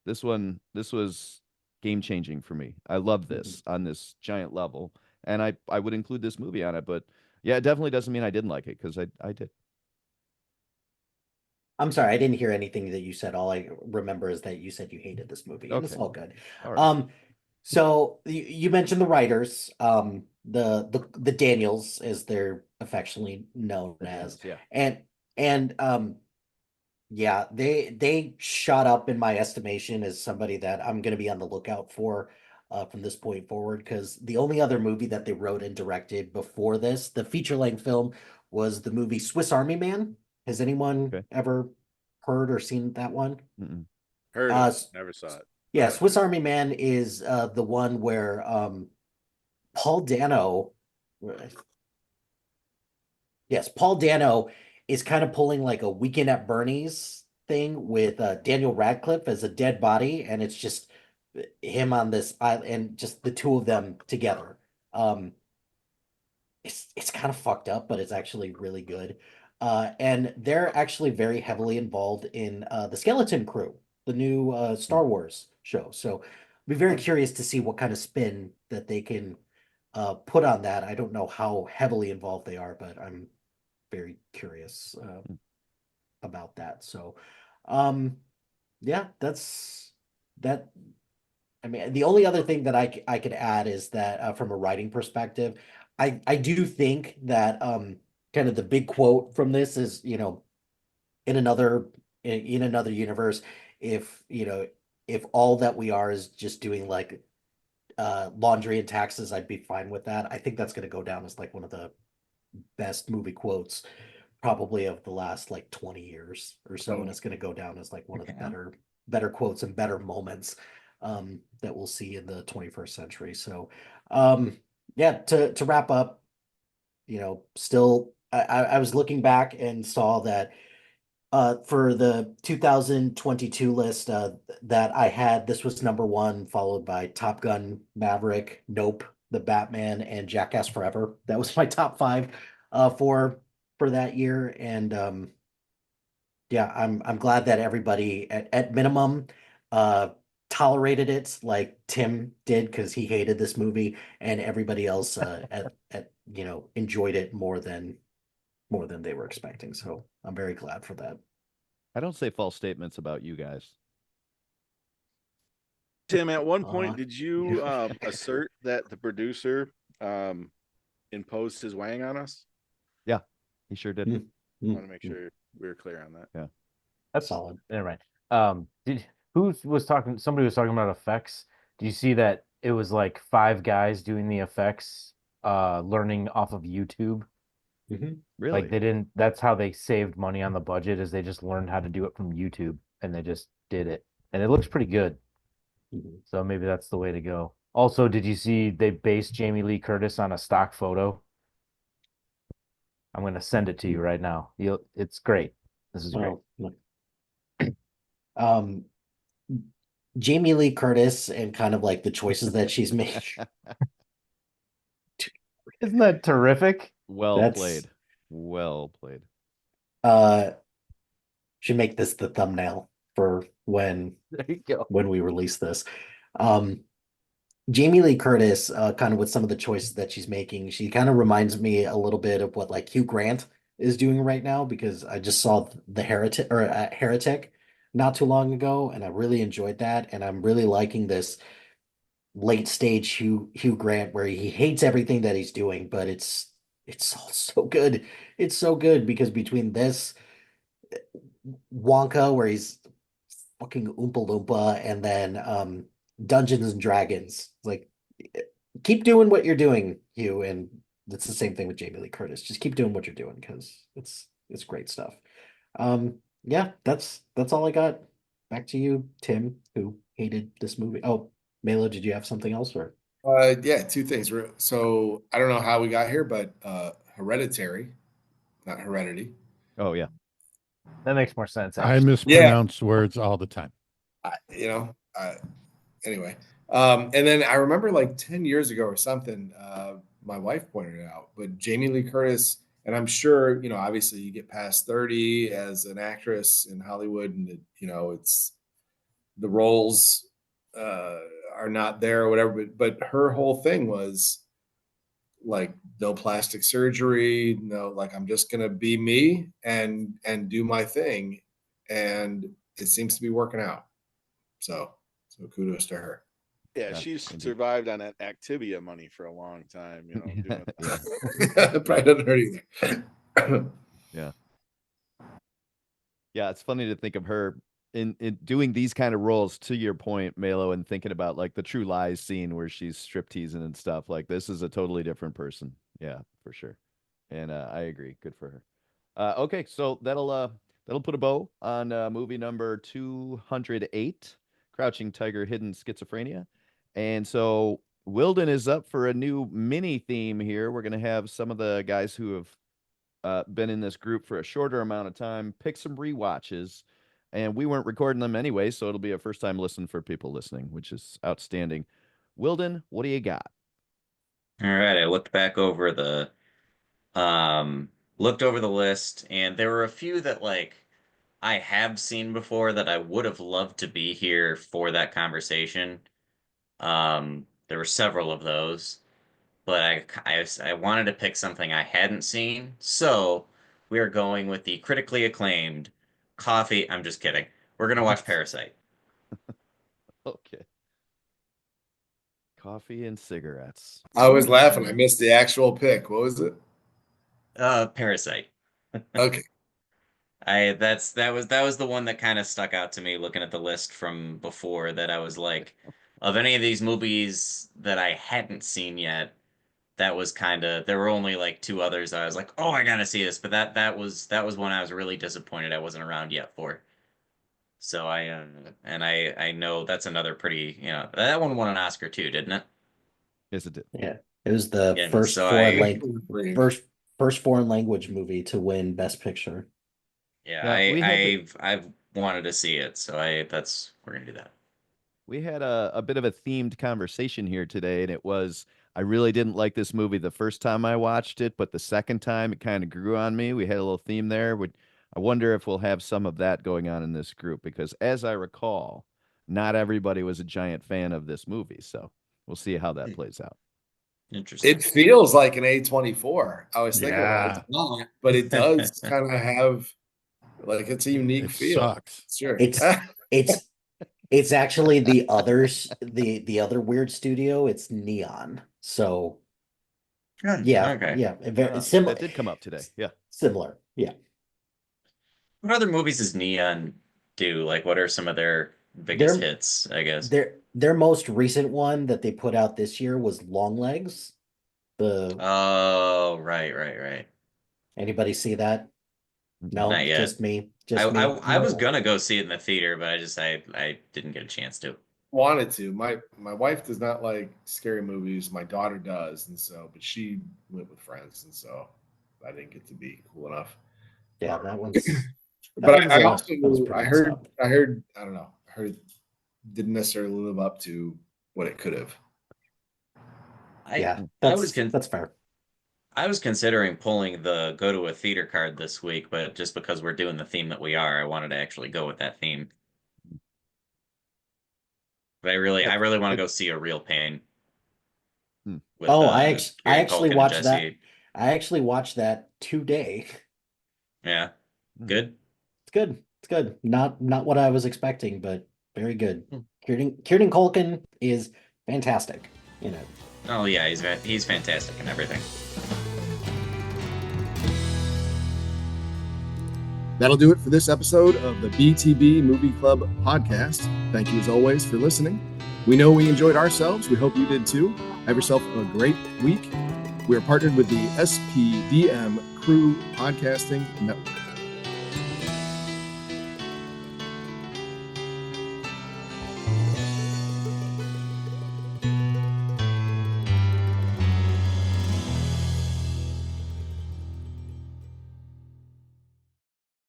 this one. This was game changing for me. I love this on this giant level, and I would include this movie on it. But yeah, it definitely doesn't mean I didn't like it because I did. I'm sorry, I didn't hear anything that you said. All I remember is that you said you hated this movie, and it's Okay. all good. All right. So you mentioned the writers, the Daniels, as they're affectionately known The as, Daniels, yeah. and yeah, they shot up in my estimation as somebody that I'm going to be on the lookout for from this point forward. Because the only other movie that they wrote and directed before this, the feature-length film, was the movie Swiss Army Man. Has anyone Okay. ever heard or seen that one? Mm-mm. Heard of Uh, it, never saw it. yeah, Swiss Army Man is the one where Paul Dano, yes, Paul Dano is kind of pulling like a Weekend at Bernie's thing with Daniel Radcliffe as a dead body, and it's just him on this island and just the two of them together. Um, it's kind of fucked up, but it's actually really good. And they're actually very heavily involved in the Skeleton Crew, the new Star Wars show. So I'll be very curious to see what kind of spin that they can put on that. I don't know how heavily involved they are, but I'm very curious about that. So, um, yeah, that's that. I mean, the only other thing that I could add is that from a writing perspective, I do think that kind of the big quote from this is, in another in another universe, if if all that we are is just doing like laundry and taxes, I'd be fine with that. I think that's going to go down as like one of the best movie quotes probably of the last like 20 years or so, and it's going to go down as like one of the Yeah. better quotes and better moments that we'll see in the 21st century. So yeah, to wrap up, still I was looking back and saw that for the 2022 list that I had, this was number one, followed by Top Gun, Maverick, Nope, The Batman, and Jackass Forever. That was my top five for that year. And yeah, I'm glad that everybody at minimum uh tolerated it like Tim did because he hated this movie, and everybody else at enjoyed it more than they were expecting. So I'm very glad for that. I don't say false statements about you guys. Tim, at one Uh, point, did you assert that the producer um, imposed his wang on us? Yeah, he sure did. I want to make sure we were clear on that. Yeah. That's Solid. Never mind. Did who was talking? Somebody was talking about effects. Do you see that it was like five guys doing the effects, learning off of YouTube? Really? Like they didn't. That's how they saved money on the budget. Is they just learned how to do it from YouTube and they just did it, and it looks pretty good. So maybe that's the way to go. Also, did you see they based Jamie Lee Curtis on a stock photo? I'm going to send it to you right now. It's great. This is great. Well, um, Jamie Lee Curtis and kind of like the choices that she's made. Isn't that terrific? Well That's played. Well played. uh should make this the thumbnail for There you go. when we release this. Um Jamie Lee Curtis, kind of with some of the choices that she's making, she kind of reminds me a little bit of what like Hugh Grant is doing right now because I just saw the Heretic not too long ago, and I really enjoyed that, and I'm really liking this late stage Hugh Grant where he hates everything that he's doing, but it's It's all so good. It's so good because between this Wonka, where he's fucking Oompa Loompa, and then Dungeons and Dragons, like keep doing what you're doing, Hugh, and it's the same thing with Jamie Lee Curtis. Just keep doing what you're doing because it's great stuff. Yeah, that's all I got. Back to you, Tim, who hated this movie. Oh, Mela, did you have something else or? Yeah, two things. So I don't know how we got here, but Hereditary, not Heredity. Oh yeah. That makes more sense. I Actually. mispronounce words all the time. You know, anyway. And then I remember like 10 years ago or something, my wife pointed it out, but Jamie Lee Curtis, and I'm sure, you know, obviously you get past 30 as an actress in Hollywood and, you know, it's the roles uh, are not there or whatever, but her whole thing was like no plastic surgery, no, like I'm just gonna be me and do my thing. And it seems to be working out. So kudos to her. Yeah, Yeah, she's indeed. survived on that Activia money for a long time, you know, doing Yeah. Probably doesn't hurt either. Yeah. Yeah, it's funny to think of her in doing these kind of roles, to your point, Melo, and thinking about like the True Lies scene where she's strip teasing and stuff. Like this is a totally different person. Yeah, for sure. And I agree. Good for her. Okay, so that'll put a bow on movie number 208, Crouching Tiger, Hidden Schizophrenia. And so Wilden is up for a new mini theme here. We're gonna have some of the guys who have been in this group for a shorter amount of time pick some rewatches. And we weren't recording them anyway, so it'll be a first time listen for people listening, which is outstanding. Wilden, what do you got? All right, I um looked over the list, and there were a few that like I have seen before that I would have loved to be here for that conversation. There were several of those, but I wanted to pick something I hadn't seen. So we are going with the critically acclaimed coffee. I'm just kidding. We're gonna watch Parasite. Okay. Coffee and cigarettes. I was laughing. I missed the actual pick. What was it? Parasite. Okay. That was the one that kind of stuck out to me looking at the list from before, that I was like, of any of these movies that I hadn't seen yet, that was kind of, there were only like two others I was like, oh, I gotta see this, but that was one I was really disappointed I wasn't around yet for. So I know that's another pretty, that one won an Oscar too, didn't it? Yes, it did. Yeah, it was the Yeah, first so foreign I language first foreign language movie to win Best Picture. yeah, Yeah, we had I've wanted to see it, so we're gonna do that. we had a bit of a themed conversation here today, and it was I really didn't like this movie the first time I watched it, but the second time it kind of grew on me. We had a little theme there. I wonder if we'll have some of that going on in this group because, as I recall, not everybody was a giant fan of this movie. So we'll see how that plays out. Interesting. It feels like an A24. I was thinking about it. Yeah. It's not, but it does kind of have like it's a unique It feel. sucks. Sure. It's it's actually the other weird studio. It's Neon. So yeah, Okay. yeah, very similar. That did come up today. Yeah. Similar. Yeah. What other movies does Neon do? Like, what are some of their biggest Their hits, I guess? their most recent one that they put out this year was Longlegs. The Oh, right. Anybody see that? No, Not yet. just me. I, Just I me. I was gonna go see it in the theater, but I didn't get a chance to. Wanted to. My wife does not like scary movies. My daughter does, and so but she went with friends, and so I didn't get to be cool enough. Yeah, that one's But that I one's also pretty I good heard stuff. I heard I don't know. I heard it didn't necessarily live up to what it could have. Yeah, I was that's fair. I was considering pulling the go to a theater card this week, but just because we're doing the theme that we are, I wanted to actually go with that theme. But I really want to go see A Real Pain Hmm. with Oh, Kieran I actually Culkin and watched that. Jesse. I actually watched that today. Yeah, Hmm. good. It's good. It's good. Not what I was expecting, but very good. Hmm. Kieran Culkin is fantastic in it. Oh yeah, he's fantastic and everything. That'll do it for this episode of the BTB Movie Club podcast. Thank you as always for listening. We know we enjoyed ourselves. We hope you did too. Have yourself a great week. We are partnered with the SPDM Crew Podcasting Network.